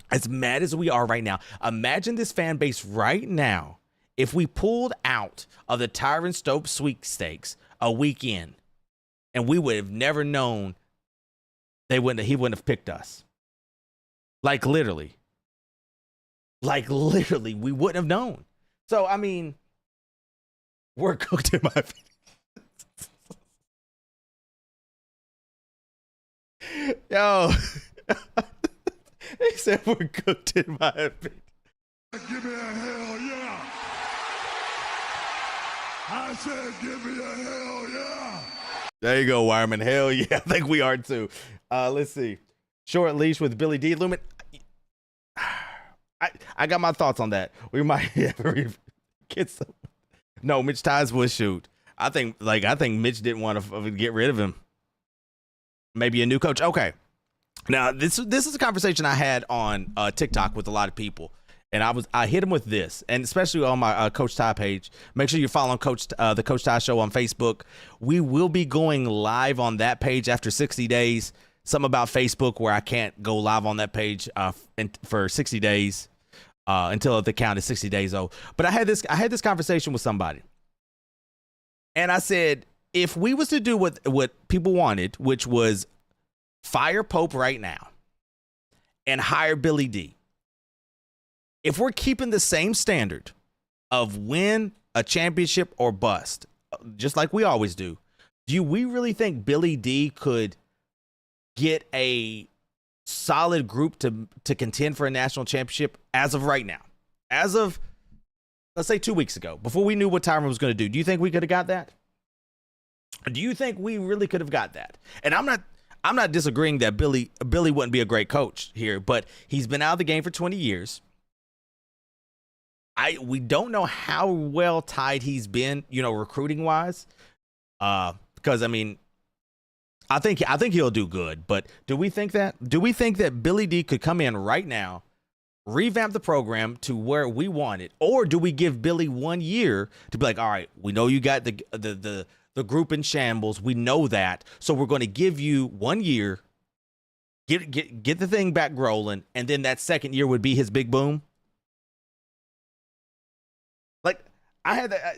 as mad as we are right now, imagine this fan base right now if we pulled out of the Tyran Stokes sweepstakes a week in, and we would have never known he wouldn't have picked us. Like literally, we wouldn't have known. So, I mean, we're cooked in my opinion. Yo, they said we're cooked in my opinion.
Give me a hell yeah. I said give me a hell yeah.
There you go, Wireman. Hell yeah. I think we are too. Let's see. Short leash with Billy D. Lumen. I got my thoughts on that. We might get some. No, Mitch Ties would shoot. I think Mitch didn't want to get rid of him. Maybe a new coach. Okay. Now this is a conversation I had on TikTok with a lot of people, and I hit him with this, and especially on my Coach Ty page. Make sure you're following the Coach Ty Show on Facebook. We will be going live on that page after 60 days. Something about Facebook where I can't go live on that page for 60 days until the count is 60 days old. But I had this conversation with somebody, and I said, if we was to do what people wanted, which was fire Pope right now and hire Billy D, if we're keeping the same standard of win a championship or bust, just like we always do we really think Billy D could get a solid group to contend for a national championship as of right now? As of, let's say 2 weeks ago, before we knew what Tyran was going to do you think we could have got that? Do you think we really could have got that? And I'm not disagreeing that Billy wouldn't be a great coach here, but he's been out of the game for 20 years. We don't know how well tied he's been, recruiting wise. Because I mean, I think he'll do good, but do we think that Billy D could come in right now, revamp the program to where we want it, or do we give Billy 1 year to be like, all right, we know you got the group in shambles, we know that, so we're going to give you 1 year, get the thing back rolling, and then that second year would be his big boom?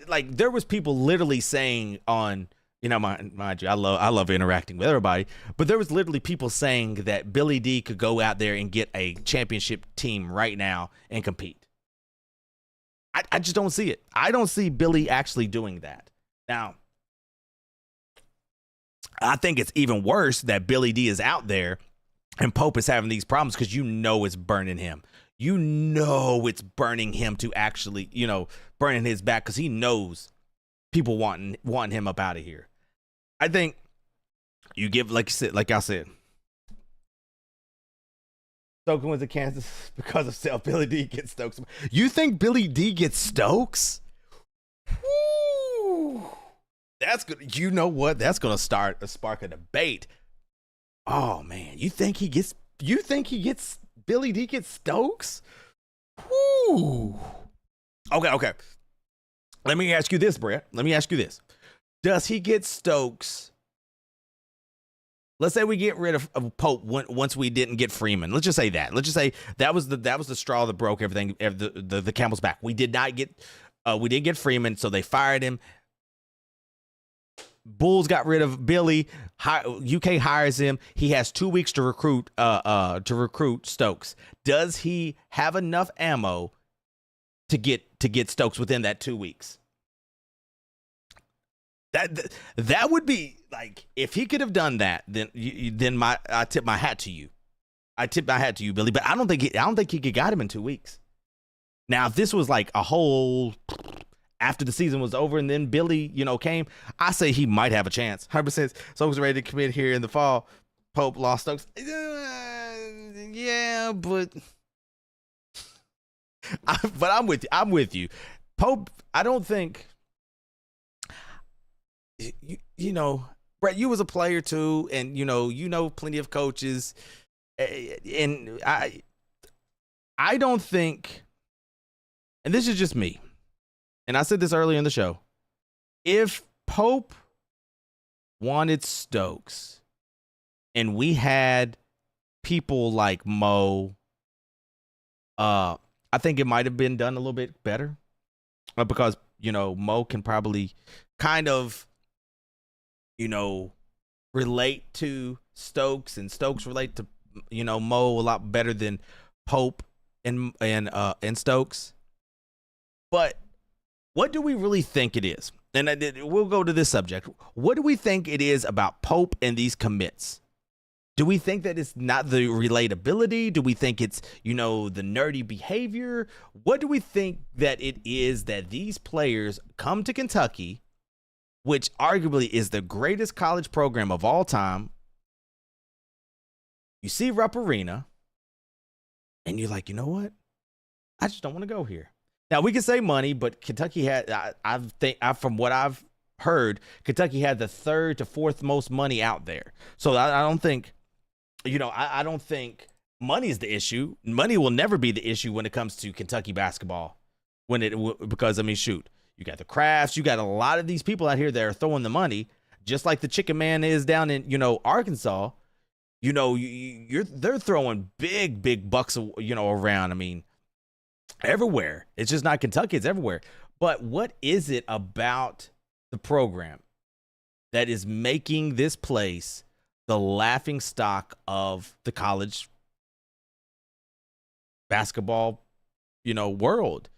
Like there was people literally saying on. Mind you, I love interacting with everybody, but there was literally people saying that Billy D could go out there and get a championship team right now and compete. I just don't see it. I don't see Billy actually doing that. Now, I think it's even worse that Billy D is out there and Pope is having these problems because it's burning him. It's burning him to actually, burning his back because he knows people wanting him up out of here. I think you give, like I said, Stokes went to Kansas because of self. Billy D gets Stokes. You think Billy D gets Stokes? Woo! That's good. You know what? That's gonna spark a debate. Oh man, you think he gets Billy D gets Stokes? Woo! Okay. Let me ask you this, Brett. Does he get Stokes? Let's say we get rid of Pope once we didn't get Freeman. Let's just say that. Let's just say that was the straw that broke everything. The camel's back. We didn't get Freeman, so they fired him. Bulls got rid of Billy. UK hires him. He has 2 weeks to recruit Stokes. Does he have enough ammo to get Stokes within that 2 weeks? That would be like, if he could have done that, then I tip my hat to you. I tip my hat to you, Billy. But I don't think he could got him in 2 weeks. Now, if this was like a whole after the season was over and then Billy, came, I say he might have a chance. 100%. Stokes ready to commit here in the fall. Pope lost Stokes. Yeah, but I'm with you. Pope, I don't think. Brett, you was a player too, and plenty of coaches, and I don't think, and this is just me, and I said this earlier in the show, if Pope wanted Stokes and we had people like Mo, I think it might have been done a little bit better, because Mo can probably kind of relate to Stokes, and Stokes relate to Mo a lot better than Pope and Stokes. But what do we really think it is? And we'll go to this subject. What do we think it is about Pope and these commits? Do we think that it's not the relatability? Do we think it's, the nerdy behavior? What do we think that it is that these players come to Kentucky, which arguably is the greatest college program of all time, You see Rupp Arena, and you're like, you know what? I just don't want to go here. Now we can say money, but Kentucky had, from what I've heard, Kentucky had the third to fourth most money out there. So I don't think, I don't think money is the issue. Money will never be the issue when it comes to Kentucky basketball. Because I mean, shoot, you got the Crafts, you got a lot of these people out here that are throwing the money, just like the Chicken Man is down in Arkansas. They're throwing big bucks, around. I mean, everywhere. It's just not Kentucky, it's everywhere. But what is it about the program that is making this place the laughing stock of the college basketball, world?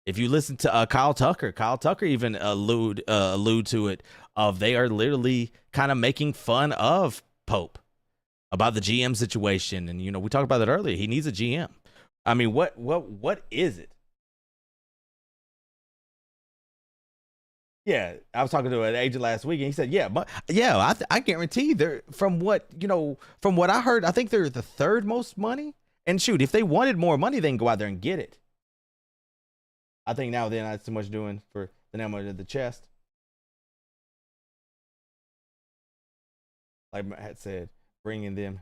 If you listen to Kyle Tucker even allude to it, of they are literally kind of making fun of Pope about the GM situation. And, we talked about that earlier. He needs a GM. I mean, what is it? Yeah, I was talking to an agent last week, and he said, I guarantee from what I heard, I think they're the third most money. And shoot, if they wanted more money, they can go out there and get it. I think now they're not so much doing for the name of the chest. Like Matt had said, bringing them.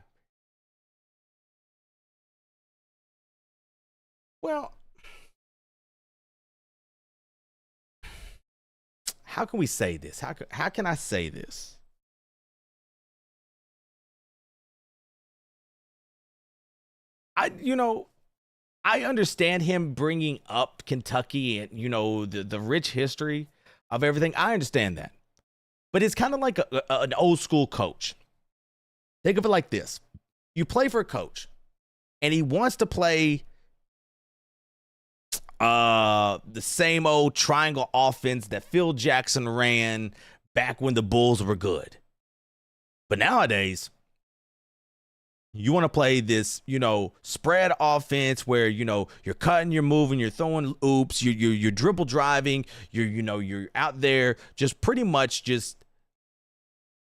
Well, how can we say this? How can I say this? I understand him bringing up Kentucky and, the rich history of everything. I understand that. But it's kind of like an old school coach. Think of it like this. You play for a coach, and he wants to play the same old triangle offense that Phil Jackson ran back when the Bulls were good. But nowadays, you want to play this, spread offense where, you're cutting, you're moving, you're throwing oops, you're dribble driving, you're out there just pretty much just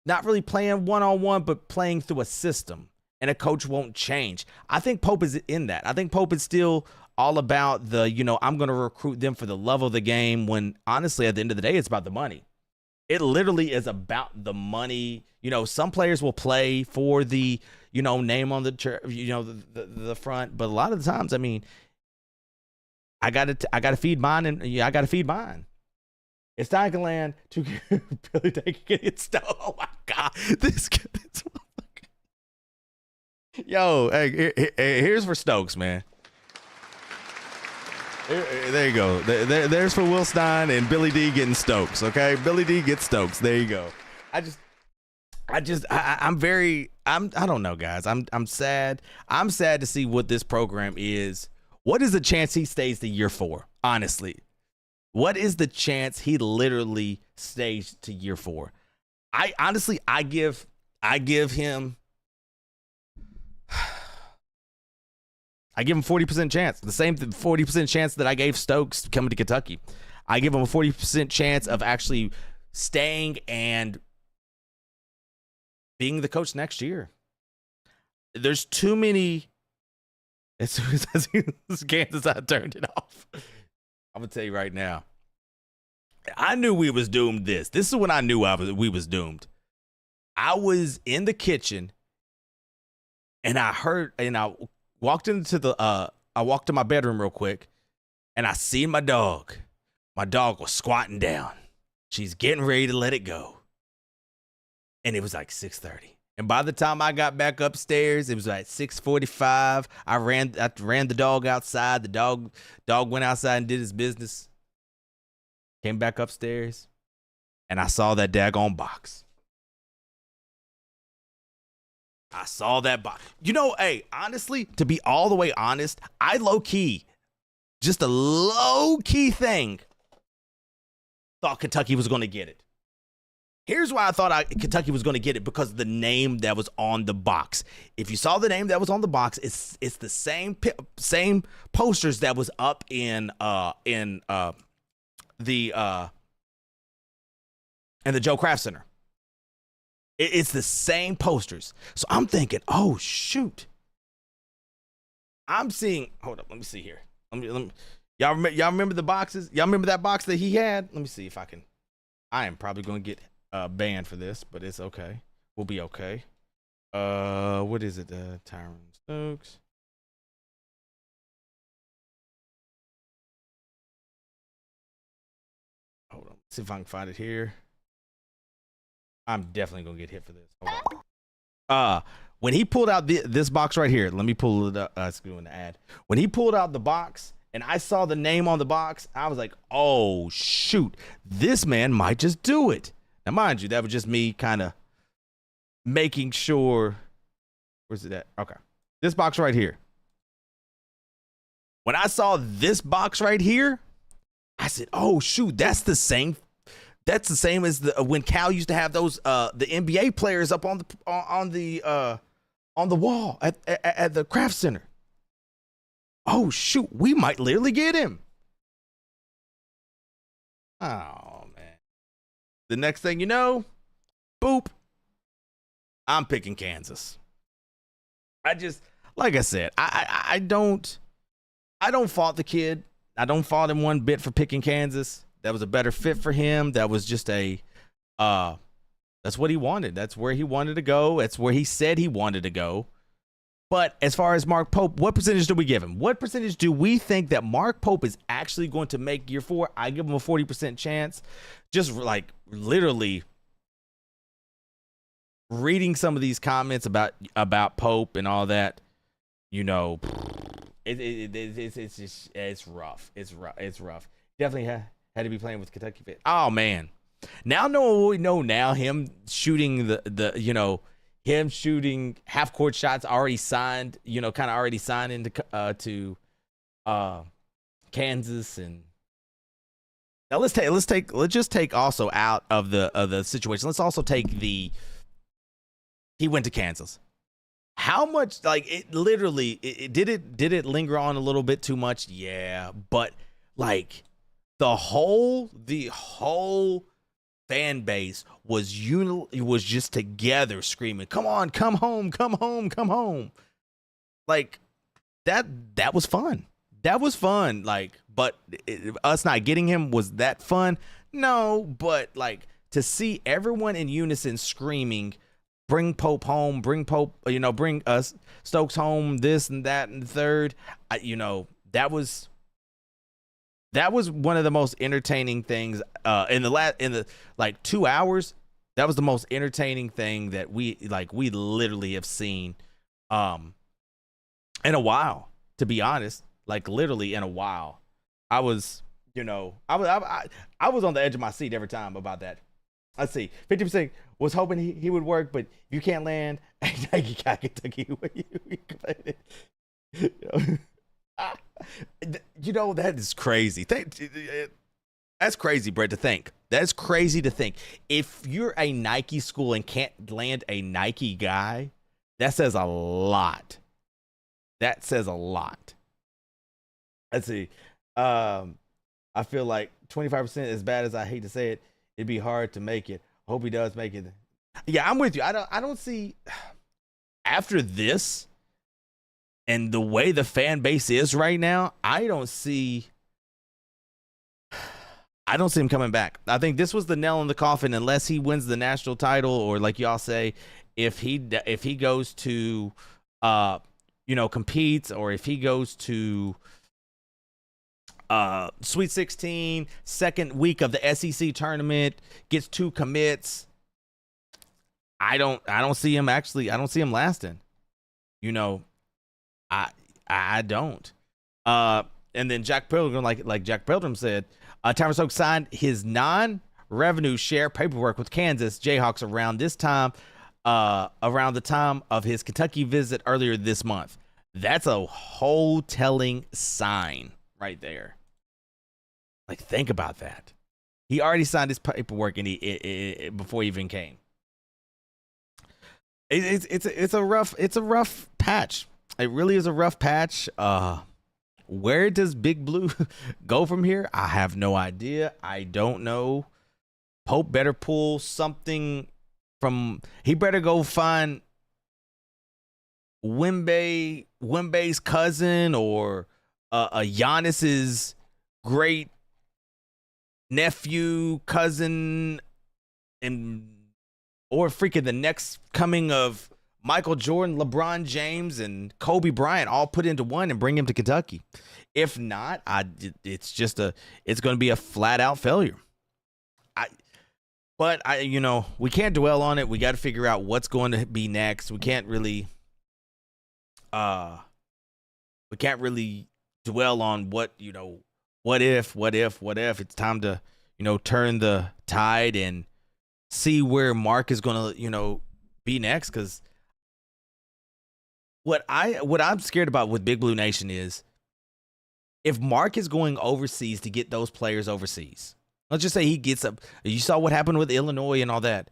not really playing one-on-one, but playing through a system, and a coach won't change. I think Pope is in that. I think Pope is still all about the, I'm going to recruit them for the love of the game, when honestly, at the end of the day, it's about the money. It literally is about the money. Some players will play for the, name on the, the front, but a lot of the times, I mean, I gotta feed mine, and I gotta feed mine. It's Tigerland to Billy taking it Stokes. Oh my God, this yo, hey, here's for Stokes, man. There you go. There's for Will Stein and Billy D getting Stokes. Okay, Billy D gets Stokes. There you go. I don't know, guys. I'm sad. I'm sad to see what this program is. What is the chance he stays the year 4? Honestly, what is the chance he literally stays to year 4? I give him. I give him 40% chance. The same 40% chance that I gave Stokes coming to Kentucky. I give him a 40% chance of actually staying and being the coach next year. There's too many. As soon as Kansas, I turned it off. I'm gonna tell you right now. I knew we was doomed. This is when I knew we was doomed. I was in the kitchen, and I walked I walked to my bedroom real quick, and I seen my dog. My dog was squatting down. She's getting ready to let it go. And it was like 6:30. And by the time I got back upstairs, it was like 6:45. I ran the dog outside. The dog went outside and did his business. Came back upstairs, and I saw that daggone box. I saw that box. Hey, honestly, to be all the way honest, I just a low-key thing, thought Kentucky was going to get it. Here's why I thought Kentucky was going to get it, because of the name that was on the box. If you saw the name that was on the box, it's the same posters that was up in the Joe Kraft Center. It's the same posters. So I'm thinking, oh shoot. I'm seeing. Hold up, let me see here. Y'all remember the boxes? Y'all remember that box that he had? Let me see if I can. I am probably going to get banned for this, but it's okay. We'll be okay. What is it? Tyran Stokes. Hold on. See if I can find it here. I'm definitely gonna get hit for this. Hold on. When he pulled out this box right here, let me pull it up. It's doing the ad. When he pulled out the box and I saw the name on the box, I was like, oh shoot, this man might just do it. Now, mind you, that was just me kind of making sure. Where's it at? Okay, this box right here. When I saw this box right here, I said, "Oh shoot, that's the same. That's the same as when Cal used to have those the NBA players up on the wall at the craft center. Oh shoot, we might literally get him." Oh man. The next thing you know, boop, I'm picking Kansas. I just, like I said, I don't fault the kid. I don't fault him one bit for picking Kansas. That was a better fit for him. That was just that's what he wanted. That's where he wanted to go. That's where he said he wanted to go. But as far as Mark Pope, what percentage do we give him? What percentage do we think that Mark Pope is actually going to make year 4? I give him a 40% chance. Just like literally reading some of these comments about Pope and all that, you know, it's rough. It's rough. Definitely had to be playing with Kentucky Fit. Oh man. Now know we know now, him shooting him shooting half court shots already signed, kind of already signed into to Kansas. And now let's just take also out of the situation. Let's also take he went to Kansas. How much, like, it literally did it linger on a little bit too much? Yeah, but like the whole fan base was just together screaming, "Come on, come home, come home, come home!" Like that was fun. That was fun. Like, but us not getting him, was that fun? No, but like to see everyone in unison screaming, "Bring Pope home, bring Pope, bring us Stokes home," this and that and the third. That was one of the most entertaining things in the 2 hours. That was the most entertaining thing that we literally have seen in a while, to be honest. Like literally in a while. I was on the edge of my seat every time about that. Let's see, 50% was hoping he would work, but if you can't land, you got Kentucky. That is crazy. That's crazy, Brett, to think. That's crazy to think. If you're a Nike school and can't land a Nike guy, that says a lot. That says a lot. Let's see. I feel like 25%, as bad as I hate to say it, it'd be hard to make it. Hope he does make it. Yeah, I'm with you. I don't see, after this and the way the fan base is right now, I don't see him coming back. I think this was the nail in the coffin, unless he wins the national title, or like y'all say, if he goes to competes, or if he goes to Sweet 16, second week of the SEC tournament, gets 2 commits. I don't see him lasting. I don't. And then Jack Pilgrim, like Jack Pilgrim said, Tyran Stokes signed his non-revenue share paperwork with Kansas Jayhawks around the time of his Kentucky visit earlier this month. That's a whole telling sign right there. Like, think about that. He already signed his paperwork and before he even came. It's a rough patch. It really is a rough patch. Where does Big Blue go from here? I have no idea. I don't know. Pope better pull something he better go find Wembe's cousin or a Giannis's great nephew, cousin, and or freaking the next coming of Michael Jordan, LeBron James, and Kobe Bryant all put into one and bring him to Kentucky. If not, it's going to be a flat out failure. But we can't dwell on it. We got to figure out what's going to be next. We can't really dwell on what if. It's time to, turn the tide and see where Mark is going to, be next. Because what I'm scared about with Big Blue Nation is if Mark is going overseas to get those players overseas. Let's just say he gets up. You saw what happened with Illinois and all that.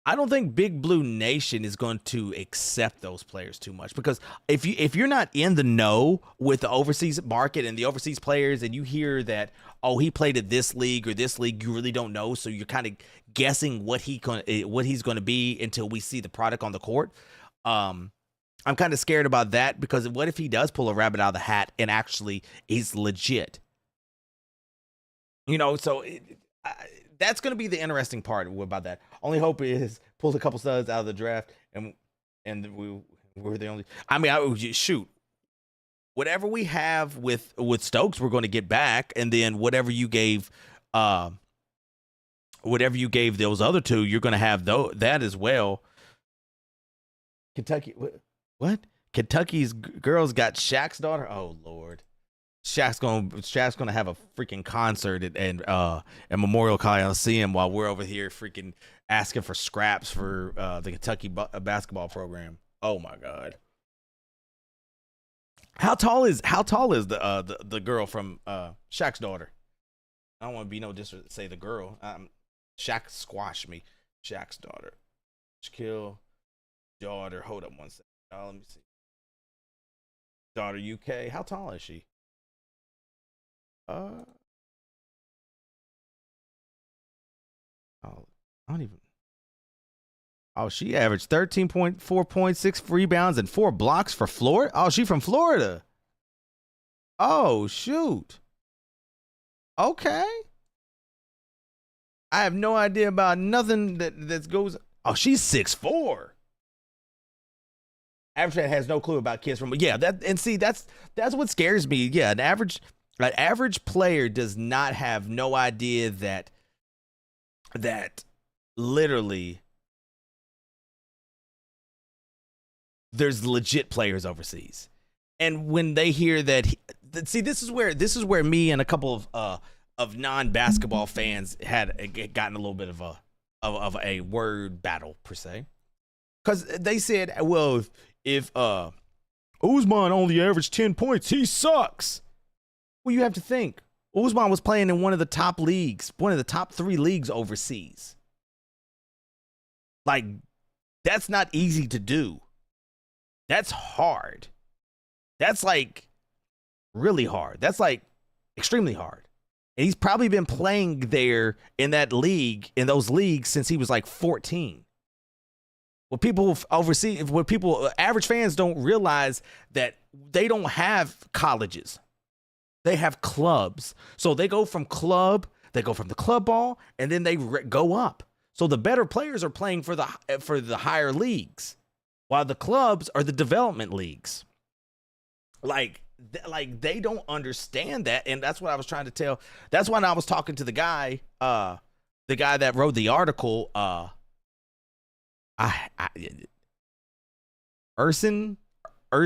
I don't think Big Blue Nation is going to accept those players too much, because if you're not in the know with the overseas market and the overseas players, and you hear that, oh, he played at this league or this league, you really don't know, so you're kind of guessing what he's going to be until we see the product on the court. I'm kind of scared about that, because what if he does pull a rabbit out of the hat and actually he's legit? So that's going to be the interesting part about that. Only hope is pulled a couple studs out of the draft, and we were the only. I mean, shoot, whatever we have with Stokes, we're going to get back, and then whatever you gave those other two, you're going to have that as well. Kentucky, what? Kentucky's girls got Shaq's daughter. Oh Lord. Shaq's gonna have a freaking concert at Memorial Coliseum while we're over here freaking asking for scraps for the Kentucky basketball program. Oh my God! How tall is the girl from Shaq's daughter? I don't want to be no disrespect, say the girl. Shaq squashed me. Shaq's daughter, Shaquille daughter. Hold up one second. Let me see. Daughter UK. How tall is she? I don't even. Oh, she averaged 13.4 points, 6 rebounds, and 4 blocks for Florida. Oh, she from Florida. Oh, shoot. Okay. I have no idea about nothing that goes. Oh, she's 6'4". Average fan has no clue about kids from. Yeah, that's what scares me. Yeah, an average player does not have no idea that literally there's legit players overseas. And when they hear that, this is where me and a couple of non-basketball fans had gotten a little bit of a word battle per se, because they said, well, if Usman only averaged 10 points, he sucks. Well, you have to think, Usman was playing in one of the top 3 leagues overseas. Like, that's not easy to do. That's hard. That's like really hard. That's like extremely hard. And he's probably been playing there in those leagues since he was like 14. Average fans don't realize that they don't have colleges. They have clubs. So they go from the club ball, and then they go up. So the better players are playing for the higher leagues, while the clubs are the development leagues. Like they don't understand that, and that's what I was trying to tell. That's when I was talking to the guy that wrote the article. Urson,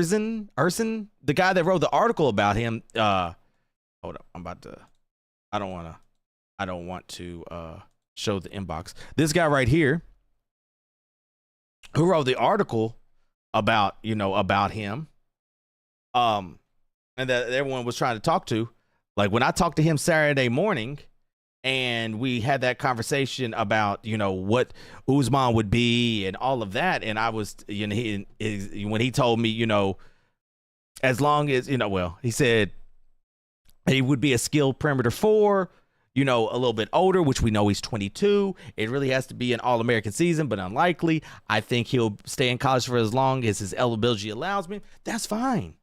the guy that wrote the article about him. Hold up, I don't want to show the inbox. This guy right here, who wrote the article about him, and that everyone was trying to talk to. Like, when I talked to him Saturday morning, and we had that conversation about what Usman would be and all of that, and I was when he told me as long as he said he would be a skilled perimeter 4, you know, a little bit older, which we know he's 22. It really has to be an All-American season, but unlikely. I think he'll stay in college for as long as his eligibility allows me. That's fine.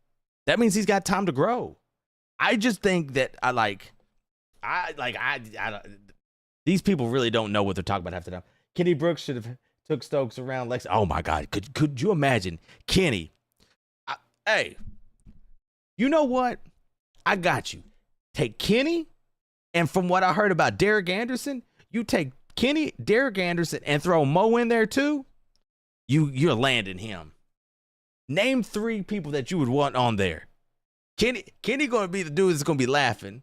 That means he's got time to grow. I just think that these people really don't know what they're talking about half the time. Kenny Brooks should have took Stokes around Lex. Oh my God. Could you imagine Kenny? Hey, you know what? I got you. Take Kenny. And from what I heard about Derek Anderson, you take Kenny, Derek Anderson, and throw Mo in there too. You're landing him. Name 3 people that you would want on there. Kenny gonna be the dude that's gonna be laughing.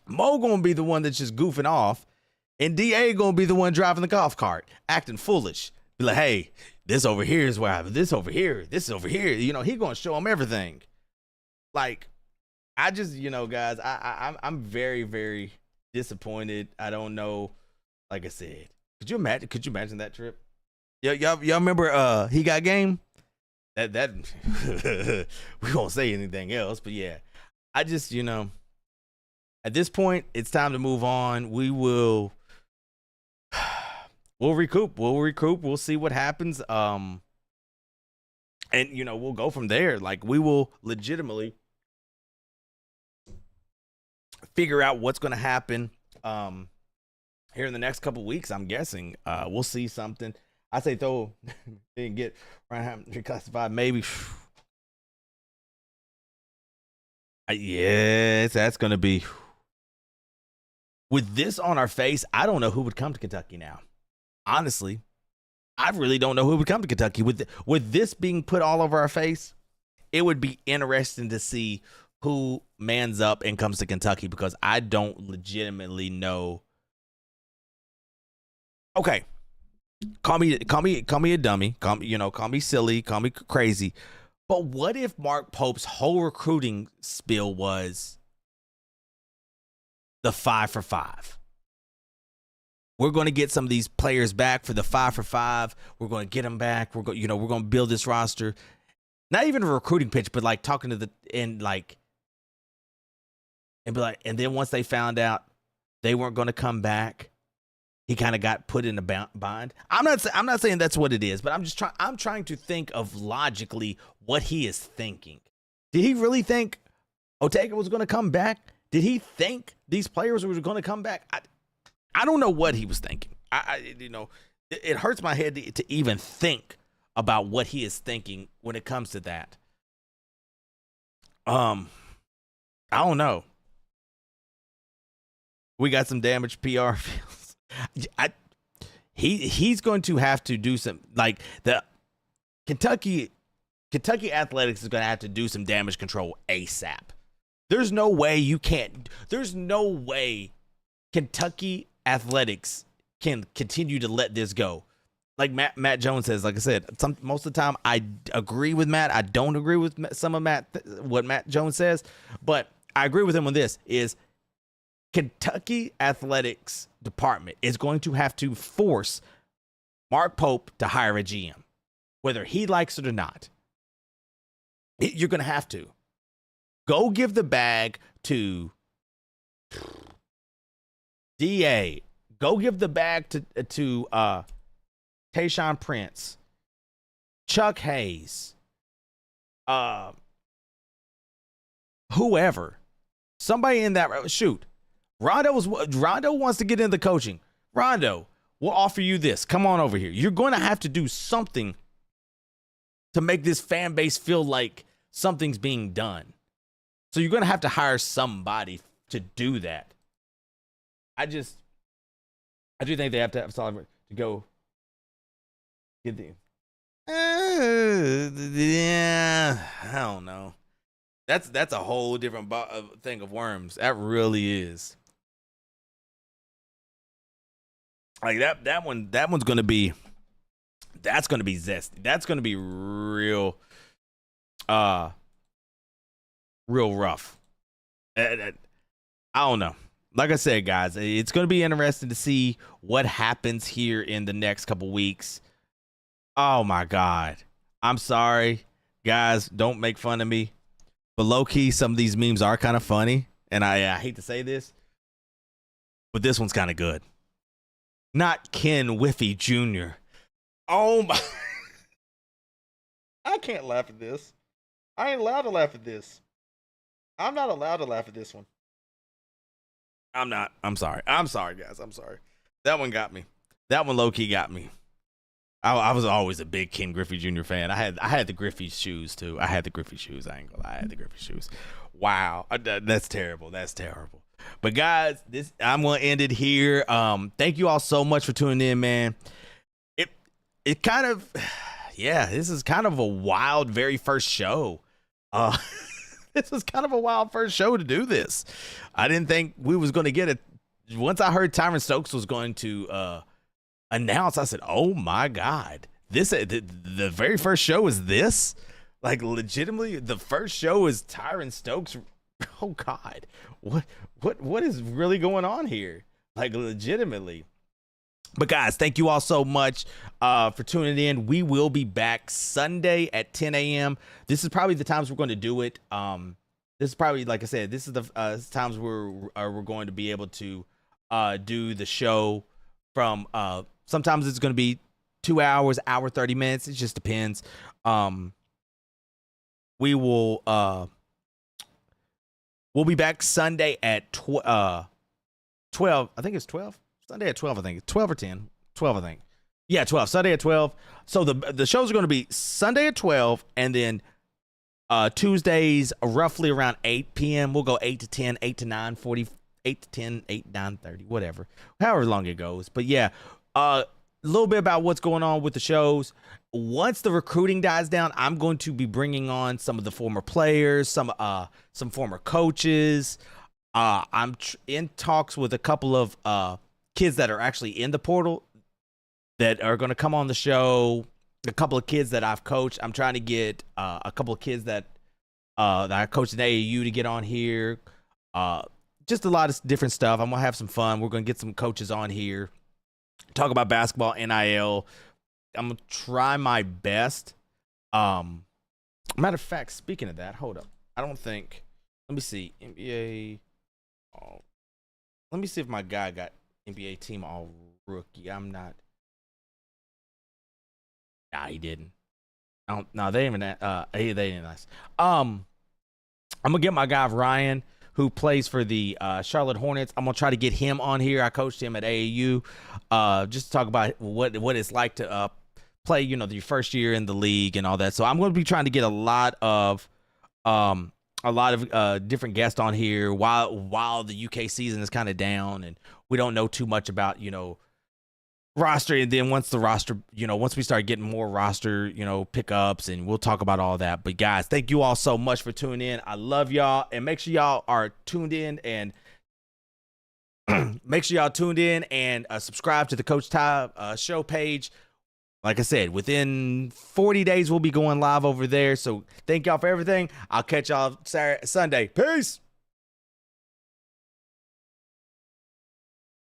Mo gonna be the one that's just goofing off, and DA gonna be the one driving the golf cart, acting foolish. Be like, hey, this over here is where I have this over here. This is over here. You know, he gonna show them everything. Like, I just, you know, guys, I'm very, very disappointed. I don't know. Like I said, could you imagine that trip? Y'all remember He Got Game? That we won't say anything else, but yeah, I just, you know, at this point, it's time to move on. We'll recoup. We'll see what happens. And you know, we'll go from there. Like, we will legitimately figure out what's going to happen here in the next couple weeks. I'm guessing we'll see something. I say throw didn't get reclassified maybe. Yes, that's going to be. With this on our face, I don't know who would come to Kentucky now. Honestly, I really don't know who would come to Kentucky. With this being put all over our face, it would be interesting to see who mans up and comes to Kentucky, because I don't legitimately know. Okay, call me a dummy. Call me silly. Call me crazy. But what if Mark Pope's whole recruiting spiel was the 5 for 5? We're going to get some of these players back for the 5 for 5. We're going to get them back. We're going to build this roster. Not even a recruiting pitch, but like talking to and then once they found out they weren't going to come back, he kind of got put in a bind. I'm not saying that's what it is, but I'm trying to think of logically what he is thinking. Did he really think Ortega was going to come back? Did he think these players were going to come back? I don't know what he was thinking. It hurts my head to even think about what he is thinking when it comes to that. I don't know. We got some damaged PR fields. He's going to have to do some, like, the Kentucky Athletics is going to have to do some damage control ASAP. There's no way Kentucky Athletics can continue to let this go. Like Matt Jones says, like I said, most of the time I agree with Matt. I don't agree with some of what Matt Jones says, but I agree with him on this. Is Kentucky Athletics department is going to have to force Mark Pope to hire a GM, whether he likes it or not. You're going to have to. Go give the bag to DA. Go give the bag to Tayshaun Prince, Chuck Hayes, whoever. Somebody in that, shoot. Rondo wants to get into coaching. Rondo, we'll offer you this. Come on over here. You're going to have to do something to make this fan base feel like something's being done. So you're going to have to hire somebody to do that. I do think they have to have solid to go get the. Yeah, I don't know. That's a whole different thing of worms. That really is. Like that one's gonna be. That's gonna be zesty. That's gonna be real rough. I don't know. Like I said, guys, it's going to be interesting to see what happens here in the next couple weeks. Oh, my God. I'm sorry, guys. Don't make fun of me. But low-key, some of these memes are kind of funny. And I hate to say this. but this one's kind of good. Not Ken Whiffy Jr. Oh my. I can't laugh at this. I ain't allowed to laugh at this. I'm not allowed to laugh at this one. I'm not. I'm sorry. I'm sorry, guys. I'm sorry. That one got me. That one low-key got me. I was always a big Ken Griffey Jr. fan. I had the Griffey shoes too. I had the Griffey shoes. I ain't gonna lie. I had the Griffey shoes. Wow, that's terrible. That's terrible. But guys, I'm gonna end it here. Thank you all so much for tuning in, man. It kind of, yeah. This is kind of a wild very first show. This was kind of a wild first show to do this. I didn't think we was gonna get it. Once I heard Tyran Stokes was going to announce, I said, "Oh my God, this the very first show is this? Like legitimately, the first show is Tyran Stokes? Oh God, what is really going on here? Like legitimately." But guys, thank you all so much for tuning in. We will be back Sunday at 10 a.m. This is probably the times we're going to do it. This is probably, like I said, this is the times we're going to be able to do the show from. Sometimes it's going to be 2 hours, hour 30 minutes. It just depends. We will we'll be back Sunday at 12. I think it's 12. Sunday at 12, I think. 12 or 10. 12, I think. Yeah, 12. Sunday at 12. So the shows are going to be Sunday at 12, and then Tuesdays roughly around 8 p.m. We'll go 8 to 10, 8 to 9, 40, 8 to 10, 8, 9, 30, whatever. However long it goes. But yeah, a little bit about what's going on with the shows. Once the recruiting dies down, I'm going to be bringing on some of the former players, some former coaches. I'm in talks with a couple of kids that are actually in the portal that are going to come on the show. A couple of kids that I've coached. I'm trying to get a couple of kids that I coached in AAU to get on here. Just a lot of different stuff. I'm going to have some fun. We're going to get some coaches on here. Talk about basketball, NIL. I'm going to try my best. Matter of fact, speaking of that, hold up. I don't think. Let me see. NBA. Oh, let me see if my guy got NBA team all rookie. I'm not. Nah, he didn't. I don't. No, they even. They didn't nice. I'm gonna get my guy Ryan, who plays for the Charlotte Hornets. I'm gonna try to get him on here. I coached him at AAU, just to talk about what it's like to play. You know, the first year in the league and all that. So I'm gonna be trying to get a lot of different guests on here while the UK season is kind of down and we don't know too much about, roster. And then once the roster, once we start getting more roster, pickups, and we'll talk about all that. But guys, thank you all so much for tuning in. I love y'all, and make sure y'all are tuned in and subscribe to the Coach Ty show page. Like I said, within 40 days, we'll be going live over there. So thank y'all for everything. I'll catch y'all Sunday. Peace.